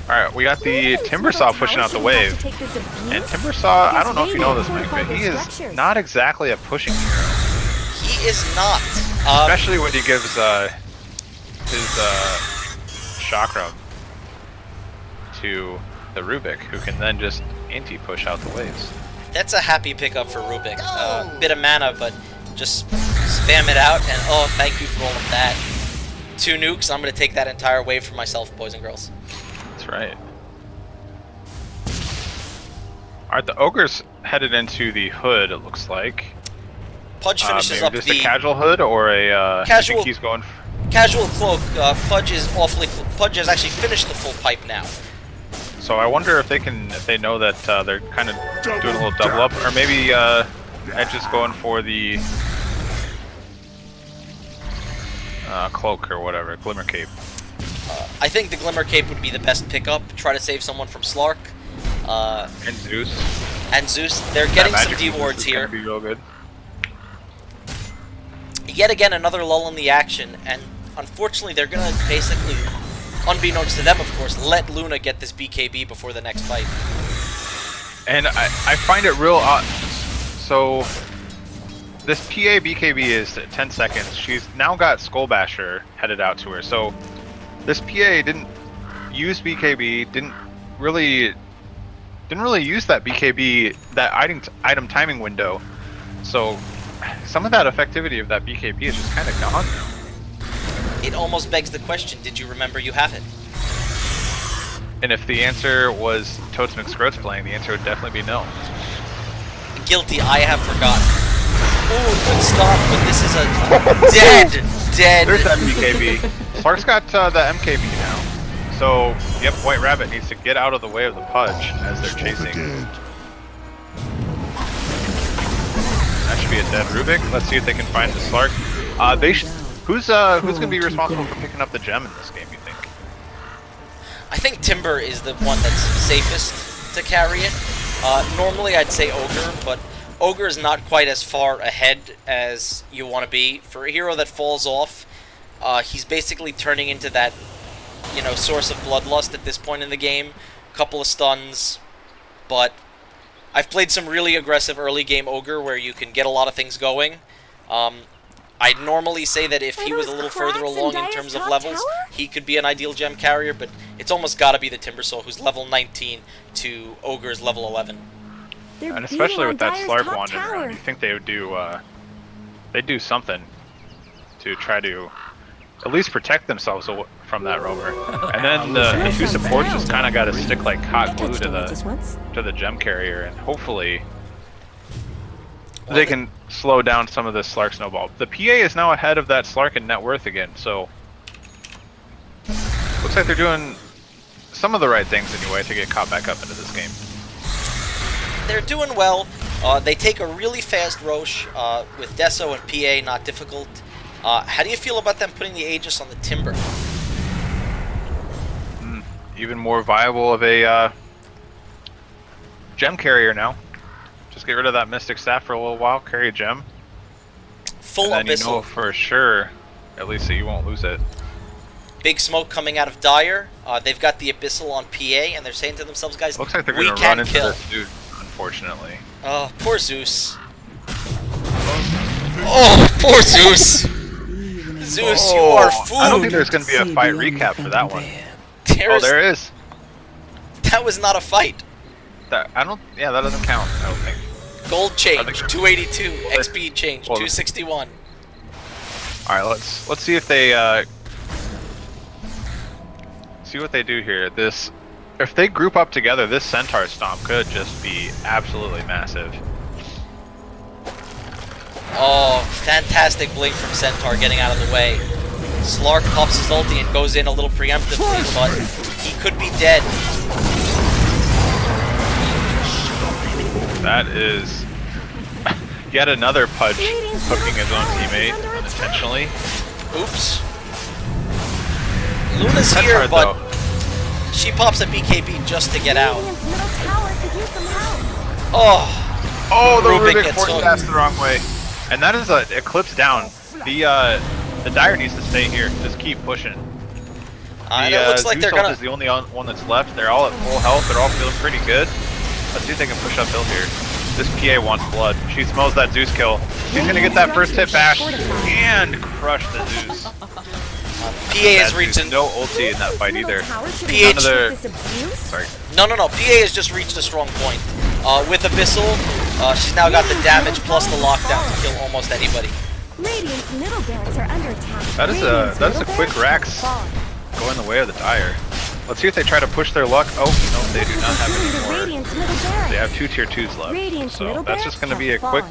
Speaker 2: Alright, we got the Timbersaw pushing out the wave. And Timbersaw, I don't know if you know this, Mike, but he is not exactly a pushing hero.
Speaker 1: He is not.
Speaker 2: Especially when he gives his chakram to the Rubik, who can then just anti-push out the waves.
Speaker 1: That's a happy pickup for Rubik. Bit of mana, but just spam it out, and oh, thank you for all of that. 2 nukes, I'm going to take that entire wave for myself, boys and girls.
Speaker 2: That's right. Alright, the Ogre's headed into the hood, it looks like.
Speaker 1: Pudge finishes
Speaker 2: maybe
Speaker 1: up
Speaker 2: just
Speaker 1: the...
Speaker 2: a casual hood, or a...
Speaker 1: Casual...
Speaker 2: I think he's going...
Speaker 1: Casual cloak. Pudge is awfully... Pudge has actually finished the full pipe now.
Speaker 2: So I wonder if they know that they're kind of doing a little double up, or maybe Edge is going for the cloak or whatever, Glimmer Cape.
Speaker 1: I think the Glimmer Cape would be the best pickup. Try to save someone from Slark.
Speaker 2: And Zeus.
Speaker 1: And Zeus. They're getting some D-wards here.
Speaker 2: Be real good.
Speaker 1: Yet again, another lull in the action, and unfortunately they're going to basically, unbeknownst to them of course, let Luna get this BKB before the next fight.
Speaker 2: And I find it real odd. So, this PA BKB is 10 seconds. She's now got Skull Basher headed out to her. So, this PA didn't use BKB, didn't really use that BKB, that item timing window. So, some of that effectivity of that BKB is just kind of gone now.
Speaker 1: It almost begs the question, did you remember you have it?
Speaker 2: And if the answer was Totes McScroats playing, the answer would definitely be no.
Speaker 1: Guilty, I have forgotten. Ooh, good start, but this is a dead...
Speaker 2: There's that BKB. Slark's got the MKB now. So, yep, White Rabbit needs to get out of the way of the Pudge as they're chasing. That should be a dead Rubik. Let's see if they can find the Slark. Who's going to be responsible for picking up the gem in this game, you think?
Speaker 1: I think Timber is the one that's safest to carry it. Normally I'd say Ogre, but Ogre is not quite as far ahead as you want to be. For a hero that falls off, he's basically turning into that, source of bloodlust at this point in the game. A couple of stuns, but I've played some really aggressive early game Ogre where you can get a lot of things going. I'd normally say that if he was a little further along in terms of levels, he could be an ideal gem carrier, but it's almost got to be the Timbersaw, who's level 19 to Ogre's level 11.
Speaker 2: And especially with that Slark wandering around, you think they would do, they'd do something to try to at least protect themselves from that rover. And then the 2 supports just kind of got to stick like hot glue to the gem carrier, and hopefully they can slow down some of this Slark snowball. The PA is now ahead of that Slark in net worth again, so looks like they're doing some of the right things anyway to get caught back up into this game.
Speaker 1: They're doing well. They take a really fast Roche with Deso and PA, not difficult. How do you feel about them putting the Aegis on the Timber?
Speaker 2: Even more viable of a gem carrier now. Just get rid of that Mystic Staff for a little while, carry a gem.
Speaker 1: Full
Speaker 2: and then
Speaker 1: Abyssal.
Speaker 2: You know for sure, at least that you won't lose it.
Speaker 1: Big smoke coming out of Dire. They've got the Abyssal on PA, and they're saying to themselves, guys,
Speaker 2: looks like they're
Speaker 1: we
Speaker 2: going to
Speaker 1: can
Speaker 2: run into
Speaker 1: kill.
Speaker 2: this dude, unfortunately.
Speaker 1: Oh, poor Zeus. Oh, poor Zeus. Zeus, you are food.
Speaker 2: I don't think there's going to be a fight recap for that one. There is.
Speaker 1: That was not a fight.
Speaker 2: Yeah, that doesn't count, I don't think.
Speaker 1: Gold change, 282. XP change, 261.
Speaker 2: Alright, let's see if they see what they do here. If they group up together, this Centaur Stomp could just be absolutely massive.
Speaker 1: Oh, fantastic blink from Centaur getting out of the way. Slark pops his ulti and goes in a little preemptively, but he could be dead.
Speaker 2: That is yet another Pudge hooking his own teammate unintentionally.
Speaker 1: Oops. Luna's
Speaker 2: That's
Speaker 1: here,
Speaker 2: hard,
Speaker 1: but
Speaker 2: though.
Speaker 1: she pops a BKB just to get out.
Speaker 3: Radiant's middle tower could use some help.
Speaker 1: Oh,
Speaker 2: Oh, the
Speaker 1: Rubik
Speaker 2: Rubik
Speaker 1: gets
Speaker 2: forced
Speaker 1: hooked.
Speaker 2: pass the wrong way. And that is a Eclipse down. The Dire needs to stay here. Just keep pushing.
Speaker 1: and it looks like
Speaker 2: Zeus
Speaker 1: they're
Speaker 2: ult
Speaker 1: gonna.
Speaker 2: is the only one that's left. They're all at full health. They're all feeling pretty good. Let's see if they can push uphill here. This PA wants blood. She smells that Zeus kill. She's gonna get that first hit bash and crush the Zeus.
Speaker 1: PA has
Speaker 2: That
Speaker 1: reached
Speaker 2: Zeus,
Speaker 1: an.
Speaker 2: no ulti in that fight either.
Speaker 1: PH
Speaker 2: None of the-
Speaker 3: This abuse?
Speaker 2: Sorry.
Speaker 1: No. PA has just reached a strong point. With Abyssal, she's now got the damage plus the lockdown to kill almost anybody.
Speaker 3: Radiant's middle barracks are under attack.
Speaker 2: That is a quick Rax going the way of the Dire. Let's see if they try to push their luck. Oh, no, they do not have any more.
Speaker 3: Radiant's middle barracks.
Speaker 2: They have 2 tier 2s left.
Speaker 3: Radiant's
Speaker 2: So
Speaker 3: middle
Speaker 2: that's just going to be a
Speaker 3: barracks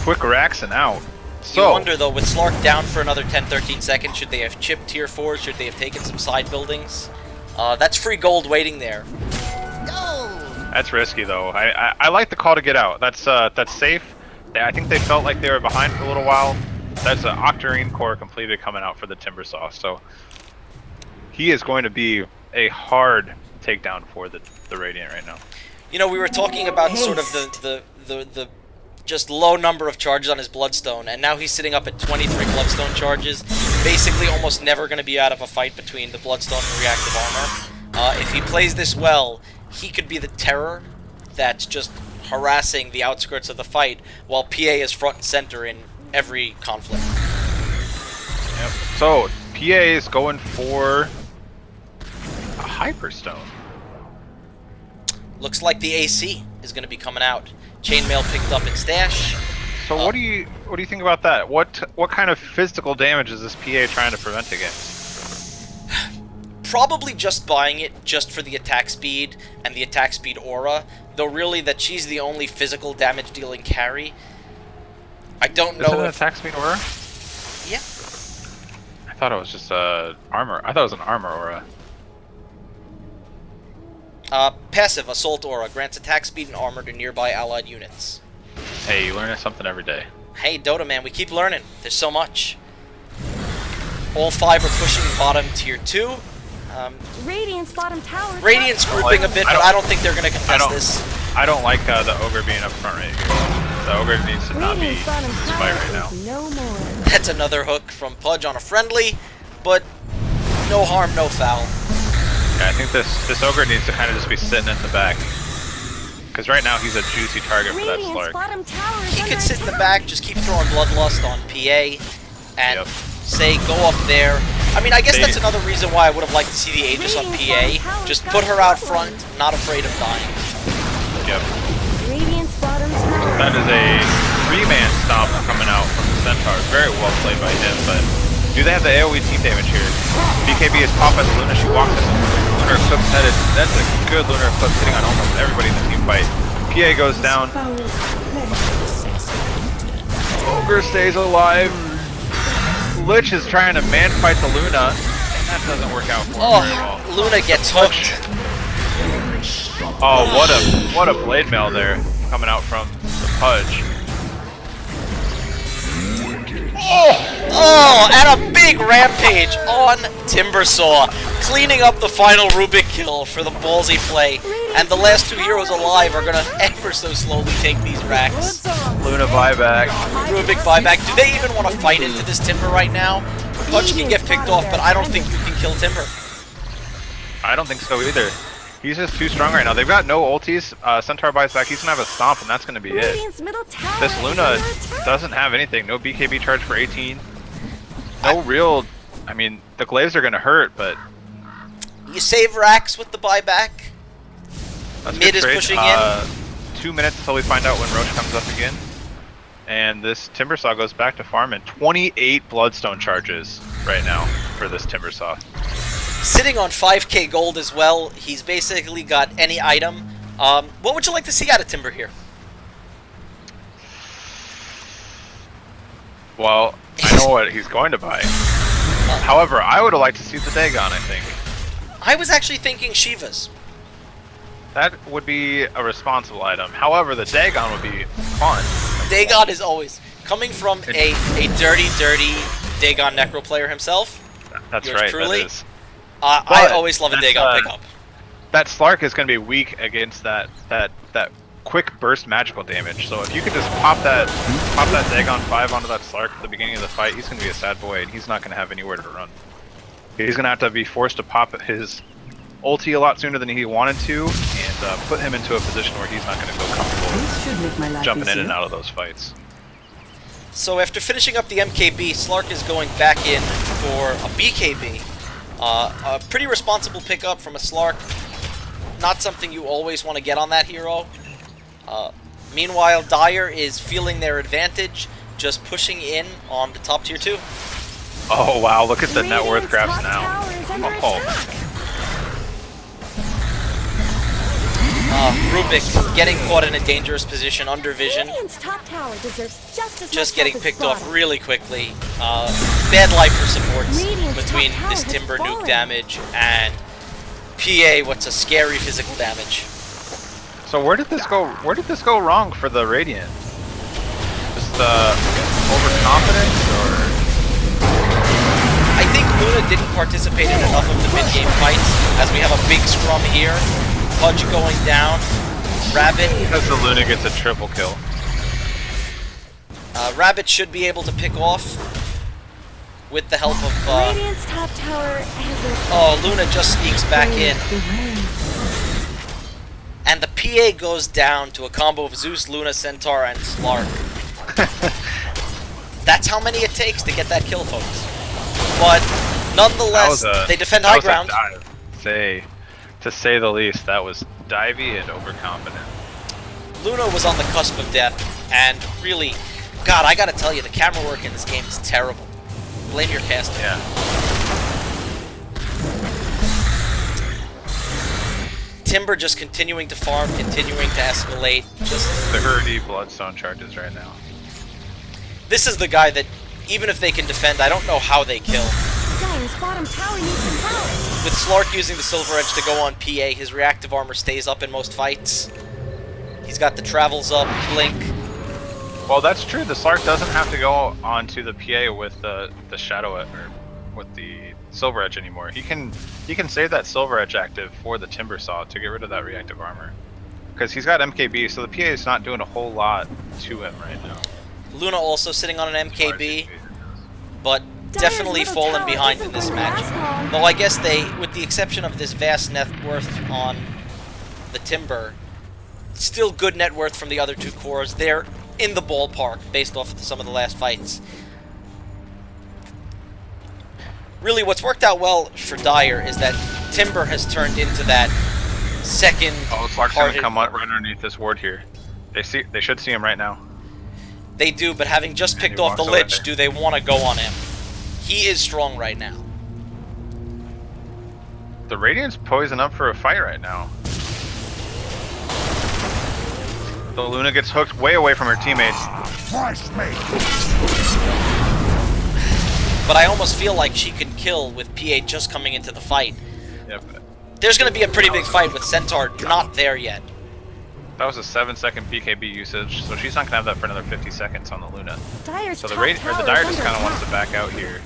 Speaker 2: quick Rax and out.
Speaker 1: You
Speaker 2: So,
Speaker 1: wonder though, with Slark down for another 10-13 seconds, should they have chipped tier 4s? Should they have taken some side buildings? That's free gold waiting there.
Speaker 2: that's risky though. I like the call to get out. That's safe. I think they felt like they were behind for a little while. That's an Octarine core completed coming out for the Timbersaw. So he is going to be a hard takedown for the Radiant right now.
Speaker 1: You know, we were talking about sort of the just low number of charges on his Bloodstone, and now he's sitting up at 23 Bloodstone charges. Basically almost never going to be out of a fight between the Bloodstone and Reactive Armor. If he plays this well, he could be the terror that's just harassing the outskirts of the fight, while PA is front and center in every conflict.
Speaker 2: Yep. So PA is going for a Hyperstone.
Speaker 1: Looks like the AC is going to be coming out. Chainmail picked up in stash.
Speaker 2: So what do you think about that? What kind of physical damage is this PA trying to prevent against?
Speaker 1: Probably just buying it just for the attack speed and the attack speed aura, though really that she's the only physical damage dealing carry. I don't know
Speaker 2: Is it an
Speaker 1: if...
Speaker 2: attack speed aura?
Speaker 1: Yeah.
Speaker 2: I thought it was just armor. I thought it was an armor aura.
Speaker 1: Passive Assault Aura grants attack speed and armor to nearby allied units.
Speaker 2: Hey, you learn something every day.
Speaker 1: Hey, Dota man, we keep learning. There's so much. All 5 are pushing bottom tier 2.
Speaker 3: Radiant's bottom tower.
Speaker 1: Radiant's grouping a bit, but I don't think they're going to contest this.
Speaker 2: I don't like the Ogre being up front right here. The Ogre needs to not be in
Speaker 3: Radiant's bottom
Speaker 2: this
Speaker 3: tower
Speaker 2: fight right now.
Speaker 3: is no more.
Speaker 1: That's another hook from Pudge on a friendly, but no harm, no foul.
Speaker 2: Yeah, I think this Ogre needs to kind of just be sitting in the back. Because right now he's a juicy target for that
Speaker 3: Radiant's
Speaker 2: Slark.
Speaker 3: bottom tower is
Speaker 1: He
Speaker 3: under
Speaker 1: could sit in the
Speaker 3: attack.
Speaker 1: back, just keep throwing Bloodlust on PA, and
Speaker 2: Yep.
Speaker 1: say, go up there. I mean, I guess
Speaker 2: They-
Speaker 1: that's another reason why I would have liked to see the Aegis on PA. Just put her out front, not afraid of dying.
Speaker 2: Yep.
Speaker 3: Radiant's bottom tower.
Speaker 2: That is a 3-man stomp coming out from the Centaur. Very well played by him, but do they have the AoE team damage here? BKB is popped by the Luna. She walks in. Lunar Eclipse headed. That's a good Lunar Eclipse hitting on almost everybody in the team fight. PA goes down. Ogre stays alive. Lich is trying to man fight the Luna, and that doesn't work out for him very well.
Speaker 1: Oh, Luna gets hooked.
Speaker 2: Oh, what a blade mail there coming out from the Pudge.
Speaker 1: Oh, and a big rampage on Timbersaw, cleaning up the final Rubik kill for the ballsy play. And the last 2 heroes alive are going to ever so slowly take these racks.
Speaker 2: Luna buyback.
Speaker 1: Rubik buyback. Do they even want to fight into this Timber right now? Pudge can get picked off, but I don't think you can kill Timber.
Speaker 2: I don't think so either. He's just too strong right now. They've got no ultis. Centaur buys back. He's going to have a stomp, and that's going to be it.
Speaker 3: Radiant's middle tower
Speaker 2: This
Speaker 3: is
Speaker 2: Luna
Speaker 3: under attack.
Speaker 2: doesn't have anything. No BKB charge for 18. No real... I mean, the glaives are going to hurt, but...
Speaker 1: You save racks with the buyback.
Speaker 2: That's
Speaker 1: Mid
Speaker 2: good
Speaker 1: is
Speaker 2: trade.
Speaker 1: pushing in.
Speaker 2: 2 minutes until we find out when Roche comes up again. And this Timbersaw goes back to farming. 28 Bloodstone charges right now for this Timbersaw.
Speaker 1: Sitting on 5k gold as well. He's basically got any item. What would you like to see out of Timber here?
Speaker 2: Well, I know what he's going to buy. However, I would have liked to see the Dagon, I think.
Speaker 1: I was actually thinking Shiva's.
Speaker 2: That would be a responsible item. However, the Dagon would be fun.
Speaker 1: Dagon is always coming from a dirty Dagon Necro player himself.
Speaker 2: That's
Speaker 1: yours
Speaker 2: right,
Speaker 1: truly.
Speaker 2: that is.
Speaker 1: I always love a Dagon pickup.
Speaker 2: That Slark is going to be weak against that quick burst magical damage. So if you could just pop that Dagon 5 onto that Slark at the beginning of the fight, he's going to be a sad boy, and he's not going to have anywhere to run. He's going to have to be forced to pop his ulti a lot sooner than he wanted to, and put him into a position where he's not going to feel comfortable jumping in and out of those fights.
Speaker 1: So after finishing up the MKB, Slark is going back in for a BKB. A pretty responsible pickup from a Slark. Not something you always want to get on that hero. Meanwhile, Dire is feeling their advantage, just pushing in on the top tier 2.
Speaker 2: Oh wow, look at the net worth graphs now.
Speaker 1: Rubik getting caught in a dangerous position under vision.
Speaker 3: Top tower deserves
Speaker 1: just getting picked off really quickly. Bad life for supports between this Timber nuke damage and PA, what's a scary physical damage.
Speaker 2: So where did this go? Where did this go wrong for the Radiant? Just overconfidence, or?
Speaker 1: I think Luna didn't participate in enough of the mid-game fights, as we have a big scrum here. Pudge going down. Rabbit.
Speaker 2: Because the Luna gets a triple kill.
Speaker 1: Rabbit should be able to pick off with the help of.
Speaker 3: Radiant's top tower has
Speaker 1: oh, Luna just sneaks back in. And the PA goes down to a combo of Zeus, Luna, Centaur, and Slark. That's how many it takes to get that kill, folks. But nonetheless, they defend high ground.
Speaker 2: To say the least, that was divey and overconfident.
Speaker 1: Luna was on the cusp of death, and really, God, I gotta tell you, the camera work in this game is terrible. Blame your casting.
Speaker 2: Yeah.
Speaker 1: Timber just continuing to farm, continuing to escalate. Just
Speaker 2: the Hurdy Bloodstone charges right now.
Speaker 1: This is the guy that, even if they can defend, I don't know how they kill.
Speaker 3: Dire's bottom tower needs some help.
Speaker 1: With Slark using the Silver Edge to go on PA, his reactive armor stays up in most fights. He's got the travels up, blink.
Speaker 2: Well, that's true. The Slark doesn't have to go onto the PA with the Shadow or with the Silver Edge anymore. He can save that Silver Edge active for the Timber Saw to get rid of that reactive armor. Because he's got MKB, so the PA is not doing a whole lot to him right now.
Speaker 1: Luna also sitting on an MKB, but definitely fallen behind in this match. Though I guess they, with the exception of this vast net worth on the Timber, still good net worth from the other two cores. They're in the ballpark based off of some of the last fights. Really, what's worked out well for Dire is that Timber has turned into that second.
Speaker 2: Oh, Slark's gonna come right underneath this ward here. They should see him right now.
Speaker 1: They do, but having just picked off the Lich, do they want to go on him? He is strong right now.
Speaker 2: The Radiant's poised up for a fight right now. The Luna gets hooked way away from her teammates.
Speaker 1: But I almost feel like she could kill with PA just coming into the fight.
Speaker 2: Yep.
Speaker 1: There's going to be a pretty big fight with Centaur not there yet.
Speaker 2: That was a 7-second BKB usage, so she's not gonna have that for another 50 seconds on the Luna. So the Dire just kind of wants to back out here,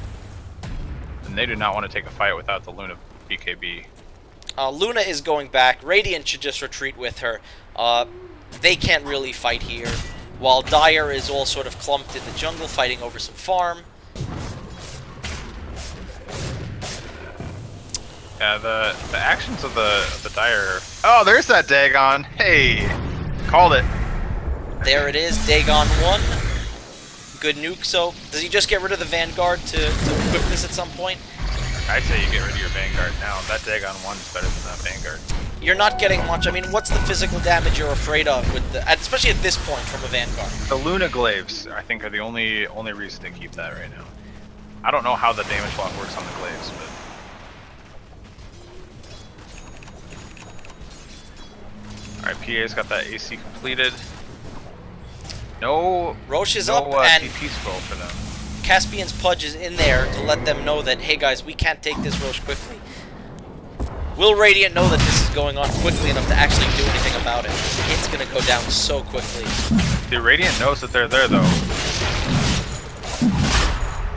Speaker 2: and they do not want to take a fight without the Luna BKB.
Speaker 1: Luna is going back. Radiant should just retreat with her. They can't really fight here, while Dire is all sort of clumped in the jungle, fighting over some farm.
Speaker 2: Yeah, the actions of the Dire. Oh, there's that Dagon. Hey, called it.
Speaker 1: There it is, Dagon 1. Good nuke. So does he just get rid of the Vanguard to equip this at some point?
Speaker 2: I'd say you get rid of your Vanguard now. That Dagon 1 is better than that Vanguard.
Speaker 1: You're not getting much. I mean, what's the physical damage you're afraid of with the, especially at this point from a Vanguard?
Speaker 2: The Luna Glaives, I think, are the only reason to keep that right now. I don't know how the damage block works on the Glaives, but. Alright, PA's got that AC completed. No
Speaker 1: Roche is
Speaker 2: no,
Speaker 1: up and
Speaker 2: TP scroll for them.
Speaker 1: Caspian's Pudge is in there to let them know that, hey guys, we can't take this Roche quickly. Will Radiant know that this is going on quickly enough to actually do anything about it? It's going to go down so quickly.
Speaker 2: The Radiant knows that they're there, though.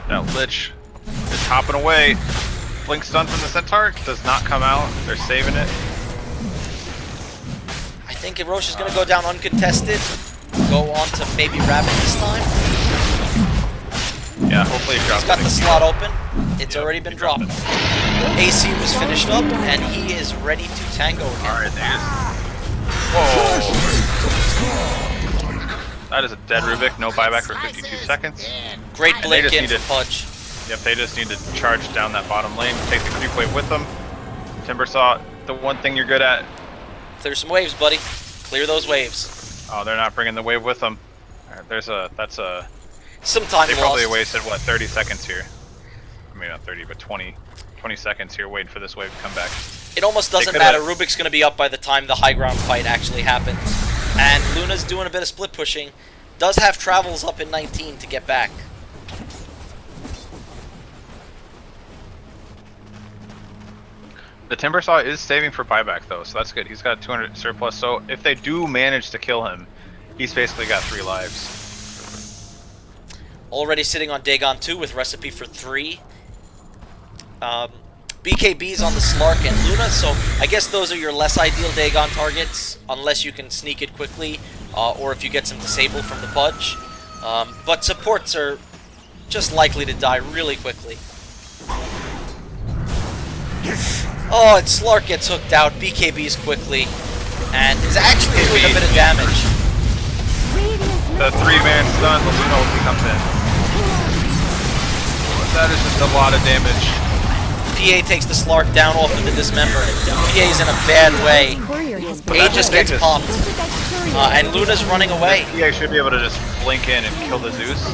Speaker 2: Now, Lich is hopping away. Blink stun from the Centaur does not come out. They're saving it.
Speaker 1: I think if Roche is going to go down uncontested, go on to maybe Rabbit this time.
Speaker 2: Yeah, hopefully he drops
Speaker 1: He's got
Speaker 2: it.
Speaker 1: the slot open. It's
Speaker 2: Yep,
Speaker 1: already been
Speaker 2: he
Speaker 1: dropped.
Speaker 2: dropped
Speaker 1: AC was finished up, and he is ready to tango again.
Speaker 2: Alright, Whoa! That is a dead Rubik. No buyback for 52 seconds.
Speaker 1: Great
Speaker 2: And they
Speaker 1: blink
Speaker 2: just
Speaker 1: in
Speaker 2: need
Speaker 1: for
Speaker 2: to-
Speaker 1: Pudge.
Speaker 2: Yep, they just need to charge down that bottom lane, take the creep wave with them. Timbersaw, the one thing you're good at.
Speaker 1: Clear some waves, buddy. Clear those waves.
Speaker 2: Oh, they're not bringing the wave with them. Alright, that's a...
Speaker 1: Some time
Speaker 2: They
Speaker 1: lost.
Speaker 2: probably wasted, what, 30 seconds here? I mean, not 30, but 20 seconds here waiting for this wave to come back.
Speaker 1: It almost doesn't matter. Rubik's going to be up by the time the high ground fight actually happens. And Luna's doing a bit of split pushing. Does have travels up in 19 to get back.
Speaker 2: The Timbersaw is saving for buyback, though, so that's good. He's got 200 surplus, so if they do manage to kill him, he's basically got 3 lives.
Speaker 1: Already sitting on Dagon 2 with recipe for 3. BKB's on the Slark and Luna, so I guess those are your less ideal Dagon targets, unless you can sneak it quickly, or if you get some disable from the Pudge. But supports are just likely to die really quickly. Oh, and Slark gets hooked out, BKB's quickly, and is actually doing a bit of damage.
Speaker 2: The 3-man stun, the Luna ulti comes in. That is just a lot of damage.
Speaker 1: PA takes the Slark down off of the Dismember. PA's in a bad way. Aegis gets popped. And Luna's running away.
Speaker 2: PA should be able to just blink in and kill the Zeus.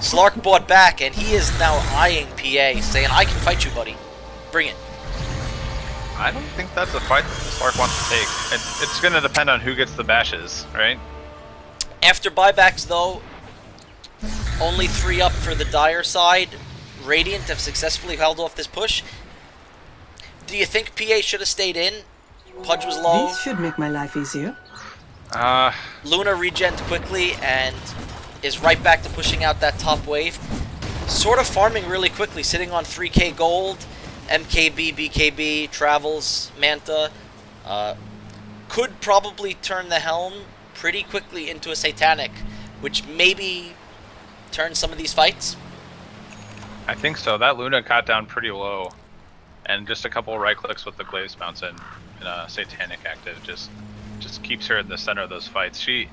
Speaker 1: Slark bought back, and he is now eyeing PA, saying, I can fight you, buddy. Bring it.
Speaker 2: I don't think that's a fight that Slark wants to take. It's going to depend on who gets the bashes, right?
Speaker 1: After buybacks, though, only 3 up for the Dire side. Radiant have successfully held off this push. Do you think PA should have stayed in? Pudge was low.
Speaker 4: This should make my life easier.
Speaker 1: Luna regened quickly and is right back to pushing out that top wave. Sort of farming really quickly, sitting on 3k gold. MKB, BKB, Travels, Manta. Could probably turn the helm pretty quickly into a Satanic, which maybe turns some of these fights.
Speaker 2: I think so. That Luna got down pretty low. And just a couple right clicks with the Glaives bounce and Satanic active just keeps her in the center of those fights. She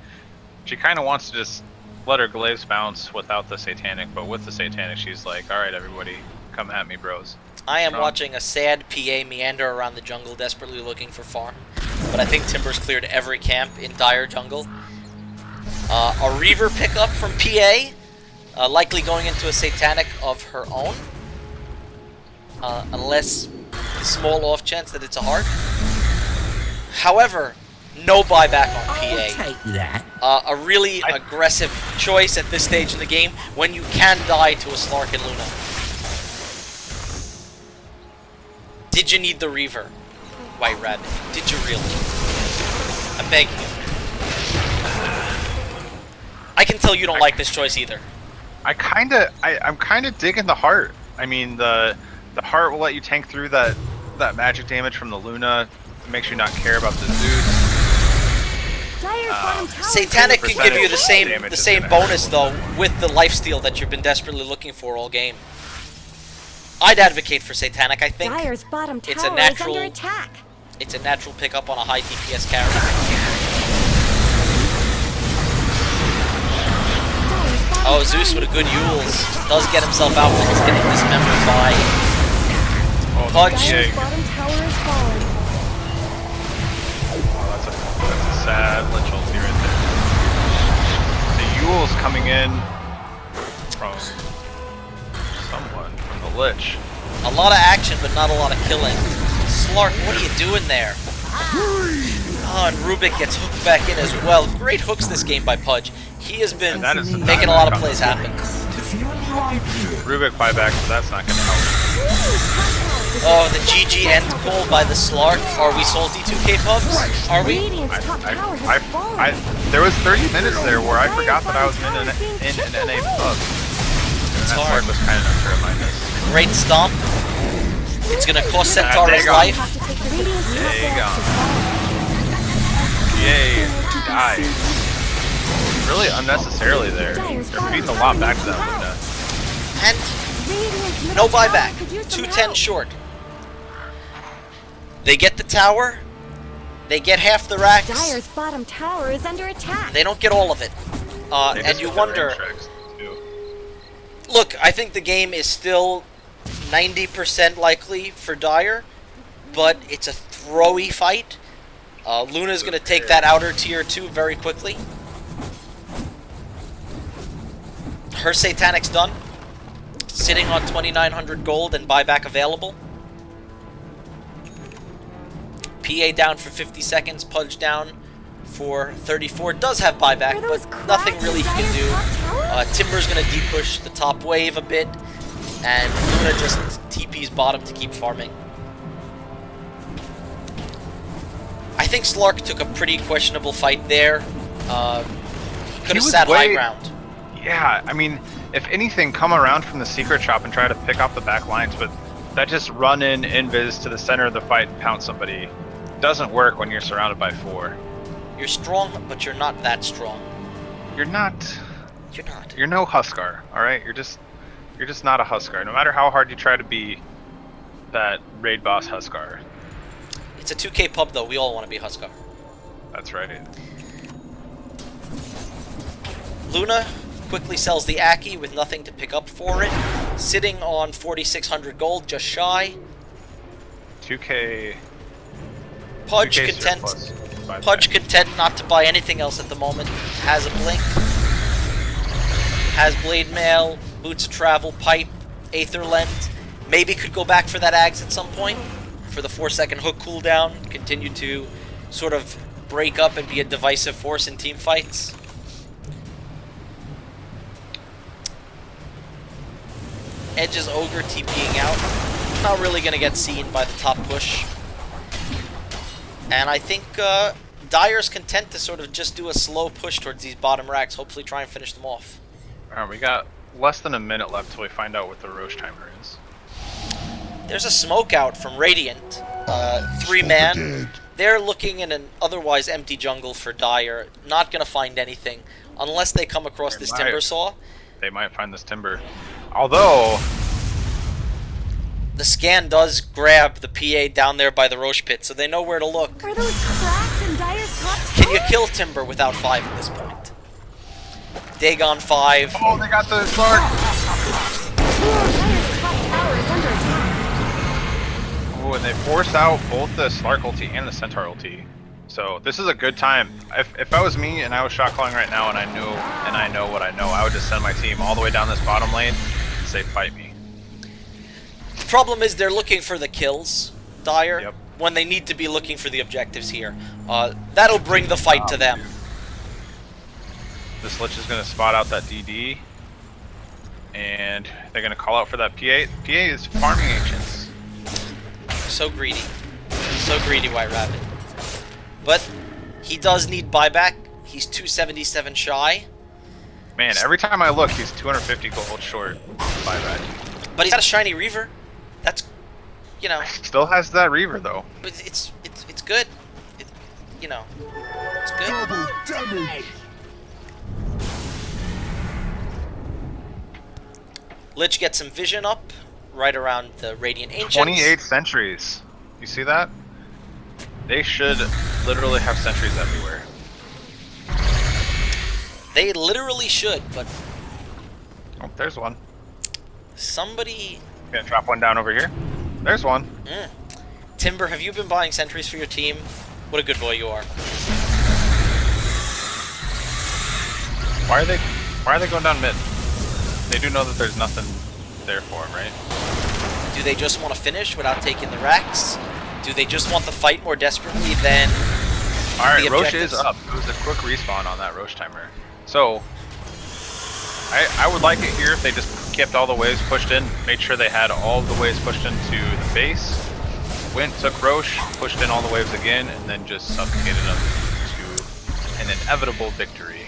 Speaker 2: kind of wants to just let her Glaives bounce without the Satanic, but with the Satanic she's like, alright everybody, come at me bros.
Speaker 1: I am watching a sad PA meander around the jungle, desperately looking for farm. But I think Timber's cleared every camp in Dire jungle. A Reaver pickup from PA, likely going into a Satanic of her own. Unless the small off chance that it's a heart. However, no buyback on PA.
Speaker 4: Take that.
Speaker 1: A really aggressive choice at this stage in the game when you can die to a Slark and Luna. Did you need the Reaver, White Rabbit? Did you really? I'm begging you. I can tell you don't like this choice either.
Speaker 2: I'm kinda digging the heart. I mean, the heart will let you tank through that magic damage from the Luna. It makes you not care about the Zeus.
Speaker 1: Satanic can give you the same bonus though with the lifesteal that you've been desperately looking for all game. I'd advocate for Satanic. I think
Speaker 3: Dire's bottom tower
Speaker 1: it's a natural.
Speaker 3: is under attack.
Speaker 1: It's a natural pickup on a high DPS character. Oh, Zeus with a good Yules does get himself out, but he's getting dismembered by Pudge.
Speaker 3: Dire's bottom tower is falling.
Speaker 2: Oh, that's a sad Lich ulti right there. The Yule's coming in from someone, from the Lich.
Speaker 1: A lot of action, but not a lot of killing. Slark, what are you doing there? Oh, and Rubik gets hooked back in as well. Great hooks this game by Pudge. He has been making a lot of plays happen.
Speaker 2: Rubik buyback, so that's not gonna help.
Speaker 1: Oh, the GG end call by the Slark. Are we salty 2K pubs? Are we?
Speaker 3: Radiant's top tower has fallen.
Speaker 2: There was 30 minutes there where I forgot that I was in an NA pub. And that
Speaker 1: hard.
Speaker 2: Slark was kind enough to remind us.
Speaker 1: Great stomp. It's gonna cost Centaur's
Speaker 2: Dagon.
Speaker 1: life.
Speaker 3: Have to take the Radiant's top
Speaker 2: Dagon.
Speaker 3: barracks
Speaker 2: Yay, dies. Really unnecessarily there. They're beating a lot back to that Luna.
Speaker 1: And
Speaker 3: Radiant's
Speaker 1: no
Speaker 3: middle tower
Speaker 1: buyback.
Speaker 3: could use some
Speaker 1: 210
Speaker 3: help.
Speaker 1: short. They get the tower. They get half the racks.
Speaker 3: Dire's bottom tower is under attack.
Speaker 1: They don't get all of it.
Speaker 2: They
Speaker 1: And
Speaker 2: just
Speaker 1: you
Speaker 2: get the
Speaker 1: wonder...
Speaker 2: range tracks, too.
Speaker 1: Look, I think the game is still 90% likely for Dire, but it's a throwy fight. Luna's going to take that outer tier 2 very quickly. Her Satanic's done. Sitting on 2,900 gold and buyback available. PA down for 50 seconds, Pudge down for 34. Does have buyback,
Speaker 3: Are those
Speaker 1: but nothing
Speaker 3: cracks
Speaker 1: really
Speaker 3: in
Speaker 1: he can do.
Speaker 3: Dire's top tower?
Speaker 1: Timber's going to de-push the top wave a bit, and Luna just TP's bottom to keep farming. I think Slark took a pretty questionable fight there. He could have
Speaker 2: was
Speaker 1: sat high
Speaker 2: way-
Speaker 1: ground.
Speaker 2: Yeah, I mean, if anything, come around from the secret shop and try to pick off the back lines, but that just run in invis to the center of the fight and pounce somebody doesn't work when you're surrounded by 4.
Speaker 1: You're strong, but you're not that strong.
Speaker 2: You're not.
Speaker 1: You're not.
Speaker 2: You're no Huskar, all right? You're just not a Huskar. No matter how hard you try to be that raid boss Huskar.
Speaker 1: It's a 2K pub, though. We all want to be Huskar.
Speaker 2: That's right.
Speaker 1: Luna quickly sells the Aki with nothing to pick up for it. Sitting on 4,600 gold, just shy.
Speaker 2: 2K.
Speaker 1: Pudge
Speaker 2: 2K
Speaker 1: content.
Speaker 2: surplus, by the
Speaker 1: Pudge
Speaker 2: way.
Speaker 1: content not to buy anything else at the moment. Has a blink. Has blade mail, boots of travel, pipe, aether lens. Maybe could go back for that Ags at some point for the 4-second hook cooldown. Continue to sort of break up and be a divisive force in team fights. Edge's Ogre TPing out. Not really going to get seen by the top push. And I think Dire's content to sort of just do a slow push towards these bottom racks. Hopefully try and finish them off.
Speaker 2: Alright, we got less than a minute left till we find out what the Roche timer is.
Speaker 1: There's a smoke out from Radiant. 3-man. They're looking in an otherwise empty jungle for Dire. Not going to find anything unless they come across this timber saw.
Speaker 2: They might find this timber. Although,
Speaker 1: The scan does grab the PA down there by the Roche pit, so they know where to look.
Speaker 3: Are those cracks in Dire's top tower?
Speaker 1: Can you kill Timber without 5 at this point? Dagon 5.
Speaker 2: oh, they got the Slark!
Speaker 3: Dire's top tower is under attack.
Speaker 2: Oh, and they forced out both the Slark ulti and the Centaur ulti. So this is a good time. If I was me and I was shot calling right now and I know what I know, I would just send my team all the way down this bottom lane and say fight me.
Speaker 1: The problem is they're looking for the kills, Dire,
Speaker 2: Yep.
Speaker 1: when they need to be looking for the objectives here. That'll bring the fight to them.
Speaker 2: This Lich is going to spot out that DD. And they're going to call out for that PA. PA is farming ancients.
Speaker 1: So greedy. So greedy, White Rabbit. But he does need buyback. He's 277 shy.
Speaker 2: Man, every time I look, he's 250 gold short buyback.
Speaker 1: But he's got a shiny Reaver. That's, you know,
Speaker 2: Still has that Reaver though.
Speaker 1: it's good. You know, it's good. Lich gets some vision up right around the Radiant Ancients.
Speaker 2: 28 sentries. You see that? They should literally have sentries everywhere.
Speaker 1: They literally should, but
Speaker 2: Oh, there's one.
Speaker 1: somebody...
Speaker 2: Gonna drop one down over here. There's one.
Speaker 1: Timber, have you been buying sentries for your team? What a good boy you are.
Speaker 2: Why are they going down mid? They do know that there's nothing there for him, right?
Speaker 1: Do they just want to finish without taking the racks? Do they just want the fight more desperately than
Speaker 2: Alright,
Speaker 1: the
Speaker 2: Roche is
Speaker 1: objectives?
Speaker 2: up. It was a quick respawn on that Roche timer. So, I would like it here if they just kept all the waves pushed in, made sure they had all the waves pushed into the base, went, took Roche, pushed in all the waves again, and then just suffocated them to an inevitable victory.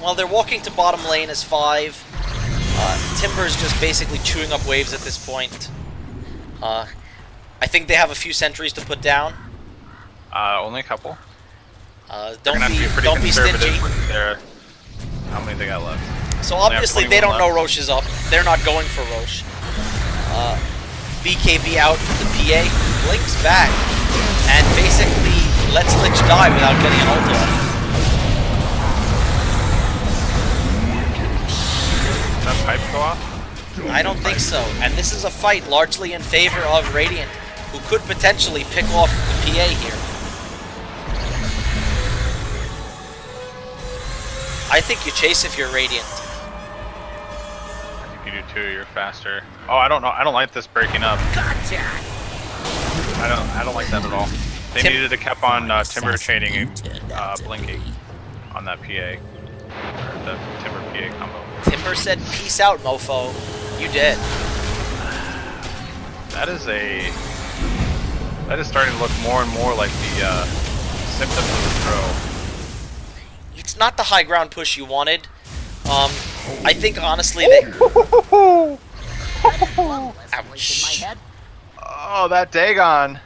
Speaker 1: Well, they're walking to bottom lane as 5. Timber's just basically chewing up waves at this point. I think they have a few sentries to put down.
Speaker 2: Only a couple.
Speaker 1: Don't be stingy.
Speaker 2: With their, how many they got left?
Speaker 1: So obviously they don't know Roche is up. They're not going for Roche. BKB out the PA, blinks back, and basically lets Lich die without getting an ult off.
Speaker 2: Did that pipe go off?
Speaker 1: I don't think so. And this is a fight largely in favor of Radiant, who could potentially pick off the PA here. I think you chase if you're Radiant.
Speaker 2: I think you do too, you're faster. Oh, I don't know. I don't like this breaking up.
Speaker 4: Gotcha.
Speaker 2: I don't like that at all. They needed to keep on Timber chaining and blinking on that PA. Or the Timber PA combo.
Speaker 1: Timber said, "Peace out, mofo." You did.
Speaker 2: That is starting to look more and more like the symptoms of the throw.
Speaker 1: It's not the high ground push you wanted. I think honestly that. Ouch.
Speaker 2: Oh, that Dagon!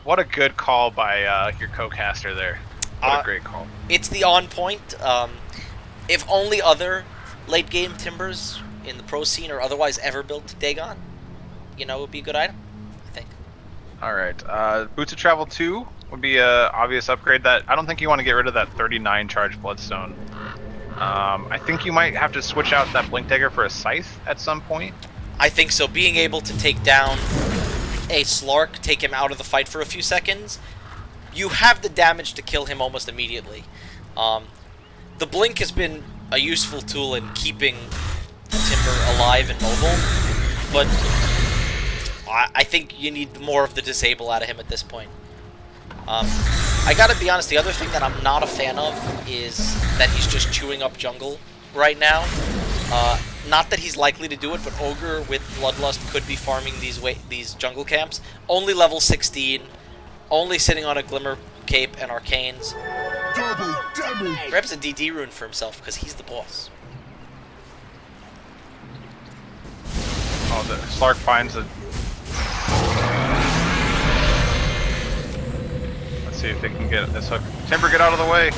Speaker 2: What a good call by your co-caster there. What a great call.
Speaker 1: It's the on point. If only other late game Timbers in the pro scene or otherwise ever built Dagon, you know, would be a good item, I think.
Speaker 2: Alright, Boots of Travel 2 would be a obvious upgrade. That I don't think you want to get rid of that 39 charge Bloodstone. I think you might have to switch out that Blink Dagger for a Scythe at some point.
Speaker 1: I think so. Being able to take down a Slark, take him out of the fight for a few seconds, you have the damage to kill him almost immediately. The Blink has been a useful tool in keeping Timber alive and mobile, but I think you need more of the disable out of him at this point. I gotta be honest, the other thing that I'm not a fan of is that he's just chewing up jungle right now. Not that he's likely to do it, but Ogre with Bloodlust could be farming these jungle camps. Only level 16, only sitting on a Glimmer Cape and Arcanes. Grabs a DD rune for himself because he's the boss.
Speaker 2: Oh, the Slark finds a... Let's see if they can get this hook. Timber, get out of the way!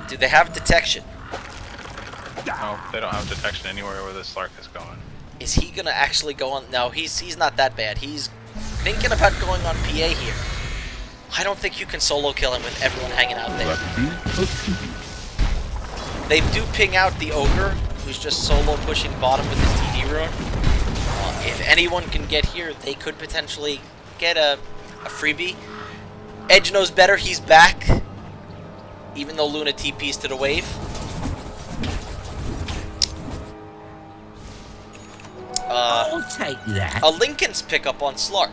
Speaker 1: Do they have detection?
Speaker 2: No, they don't have detection anywhere where this Slark is going.
Speaker 1: Is he gonna actually go on? No, he's not that bad. He's thinking about going on PA here. I don't think you can solo kill him with everyone hanging out there. They do ping out the Ogre, who's just solo pushing bottom with his DD rune. If anyone can get here, they could potentially get a freebie. Edge knows better, he's back. Even though Luna TPs to the wave.
Speaker 4: I'll take that.
Speaker 1: A Lincoln's pickup on Slark.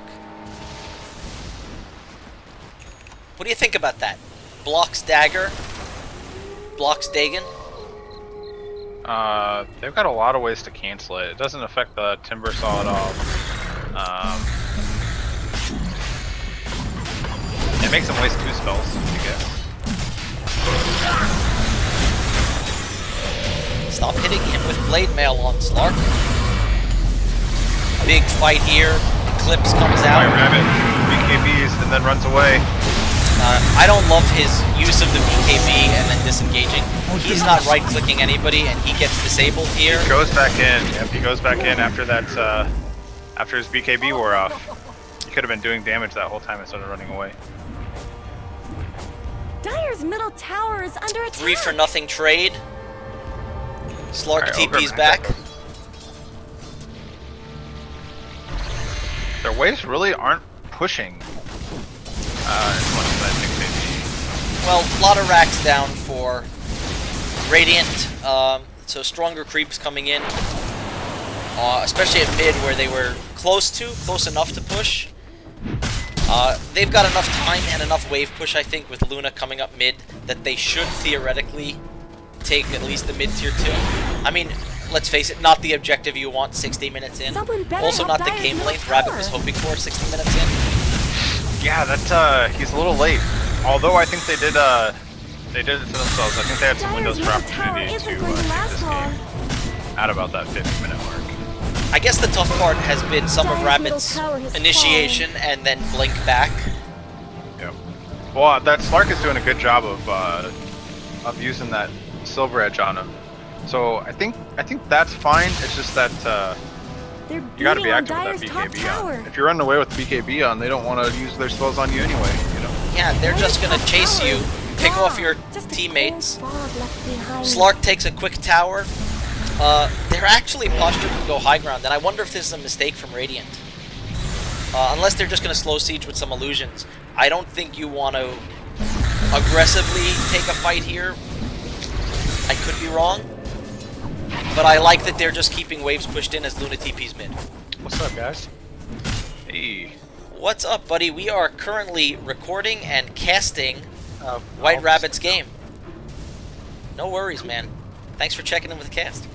Speaker 1: What do you think about that? Blocks Dagger, blocks Dagon.
Speaker 2: They've got a lot of ways to cancel it. It doesn't affect the Timber Saw at all. It makes them waste 2 spells, I guess.
Speaker 1: Stop hitting him with Blade Mail on Slark. Big fight here. Eclipse comes out.
Speaker 2: White Rabbit BKBs and then runs away.
Speaker 1: I don't love his use of the BKB and then disengaging. He's not right-clicking anybody, and he gets disabled here.
Speaker 2: He goes back in. Yep, he goes back in after that. After his BKB wore off. He could have been doing damage that whole time instead of running away.
Speaker 3: Dire's middle tower is under attack.
Speaker 1: 3-for-nothing trade. Slark
Speaker 2: Right,
Speaker 1: TP's back.
Speaker 2: Their waves really aren't pushing as much as I think they need.
Speaker 1: Well, a lot of racks down for Radiant, so stronger creeps coming in, especially at mid where they were close enough to push. They've got enough time and enough wave push, I think, with Luna coming up mid, that they should theoretically take at least the mid-tier 2. I mean, let's face it, not the objective you want 60 minutes in. Also not the game length Rabbit was hoping for 60 minutes in.
Speaker 2: Yeah, that he's a little late. Although I think they did it to themselves. I think they had some windows for opportunity to take this game at about that 50-minute mark.
Speaker 1: I guess the tough part has been some of Rabbit's initiation and then blink back.
Speaker 2: Yeah. Well, that Slark is doing a good job of using that silver edge on him. So I think that's fine. It's just that you got to be active with that BKB on. If you're running away with BKB on, they don't want to use their spells on you anyway. You know.
Speaker 1: Yeah, they're just gonna chase you, pick off your teammates. Slark takes a quick tower. They're actually postured to go high ground, and I wonder if this is a mistake from Radiant. Unless they're just going to slow siege with some illusions. I don't think you want to aggressively take a fight here. I could be wrong. But I like that they're just keeping waves pushed in as Luna TP's mid.
Speaker 5: What's up, guys?
Speaker 2: Hey.
Speaker 1: What's up, buddy? We are currently recording and casting White Rabbit's game. No worries, man. Thanks for checking in with the cast.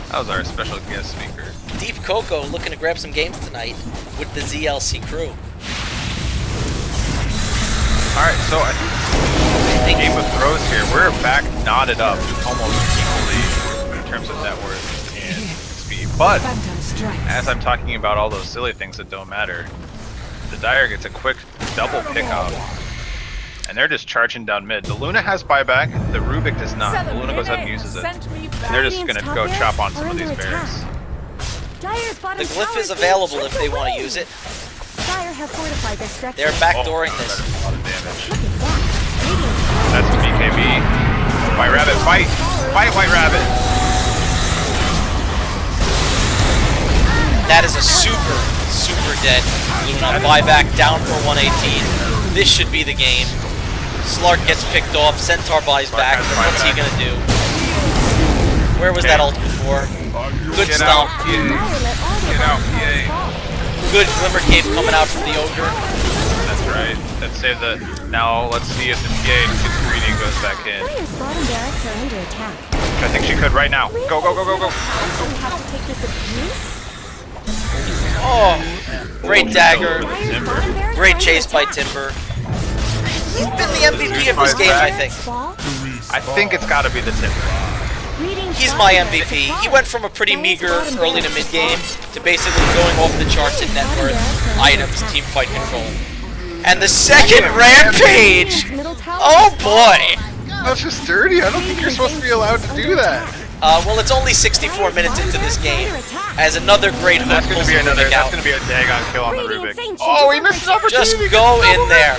Speaker 2: That was our special guest speaker.
Speaker 1: Deep Coco looking to grab some games tonight with the ZLC crew.
Speaker 2: Alright, so I think Game of Throws here, we're back knotted up almost equally in terms of net worth and speed. But, as I'm talking about all those silly things that don't matter, the Dire gets a quick double pickup. And they're just charging down mid. The Luna has buyback, the Rubik does not. The Luna goes ahead and uses it. And they're just going to go chop on some of these bears.
Speaker 1: The glyph is available if they want to use it. They're backdooring this.
Speaker 2: That's a lot of damage. That's a BKB. White Rabbit, fight! Fight, White Rabbit!
Speaker 1: That is a super, super dead Luna buyback down for 118. This should be the game. Slark gets picked off, Centaur buys back, what's he gonna do? Where was that ult before? Good stomp.
Speaker 2: Get out, yay.
Speaker 1: Good Glimmer Cape coming out from the Ogre.
Speaker 2: That's right. Let's save that. Now let's see if the PA gets greedy and goes back in. Which I think she could right now. Go, go, go, go, go.
Speaker 1: Oh, great dagger. Great chase by Timber. He's been the MVP of this game, I think.
Speaker 2: I think it's got to be the Timber.
Speaker 1: He's my MVP. He went from a pretty meager early to mid game to basically going off the charts in net worth, items, team fight control. And the second rampage! Oh boy!
Speaker 2: That's just dirty. I don't think you're supposed to be allowed to do that.
Speaker 1: Well, it's only 64 minutes into this game, as another great hook pulls the Rubik out.
Speaker 2: That's going to be a daggone kill on the Rubik. Oh, he missed an opportunity!
Speaker 1: Just go in there.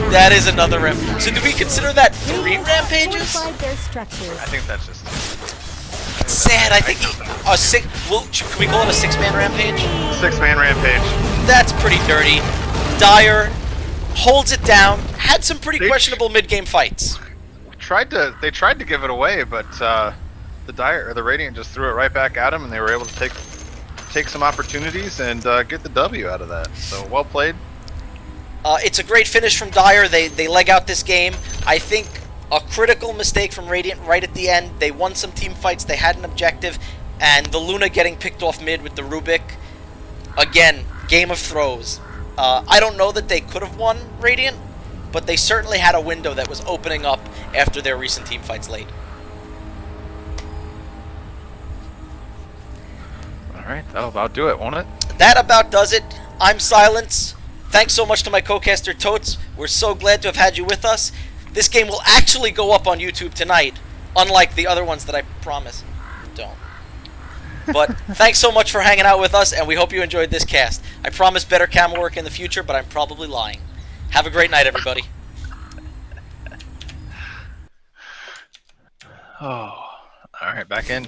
Speaker 1: That is another ramp. So do we consider that 3 rampages?
Speaker 2: I think that's just...
Speaker 1: It's sad. I think can we call it a 6-man rampage?
Speaker 2: 6-man rampage.
Speaker 1: That's pretty dirty. Dire holds it down. Had some pretty questionable mid-game fights.
Speaker 2: They tried to give it away, but the Radiant just threw it right back at him, and they were able to take some opportunities and get the W out of that. So well played.
Speaker 1: It's a great finish from Dire. They leg out this game. I think a critical mistake from Radiant right at the end. They won some team fights. They had an objective, and the Luna getting picked off mid with the Rubik. Again, game of throws. I don't know that they could have won Radiant, but they certainly had a window that was opening up after their recent team fights late.
Speaker 2: Alright, that'll about do it, won't it?
Speaker 1: That about does it. I'm Silence. Thanks so much to my co-caster Totes. We're so glad to have had you with us. This game will actually go up on YouTube tonight, unlike the other ones that I promise don't. But thanks so much for hanging out with us, and we hope you enjoyed this cast. I promise better camera work in the future, but I'm probably lying. Have a great night, everybody.
Speaker 2: Oh, all right, back in.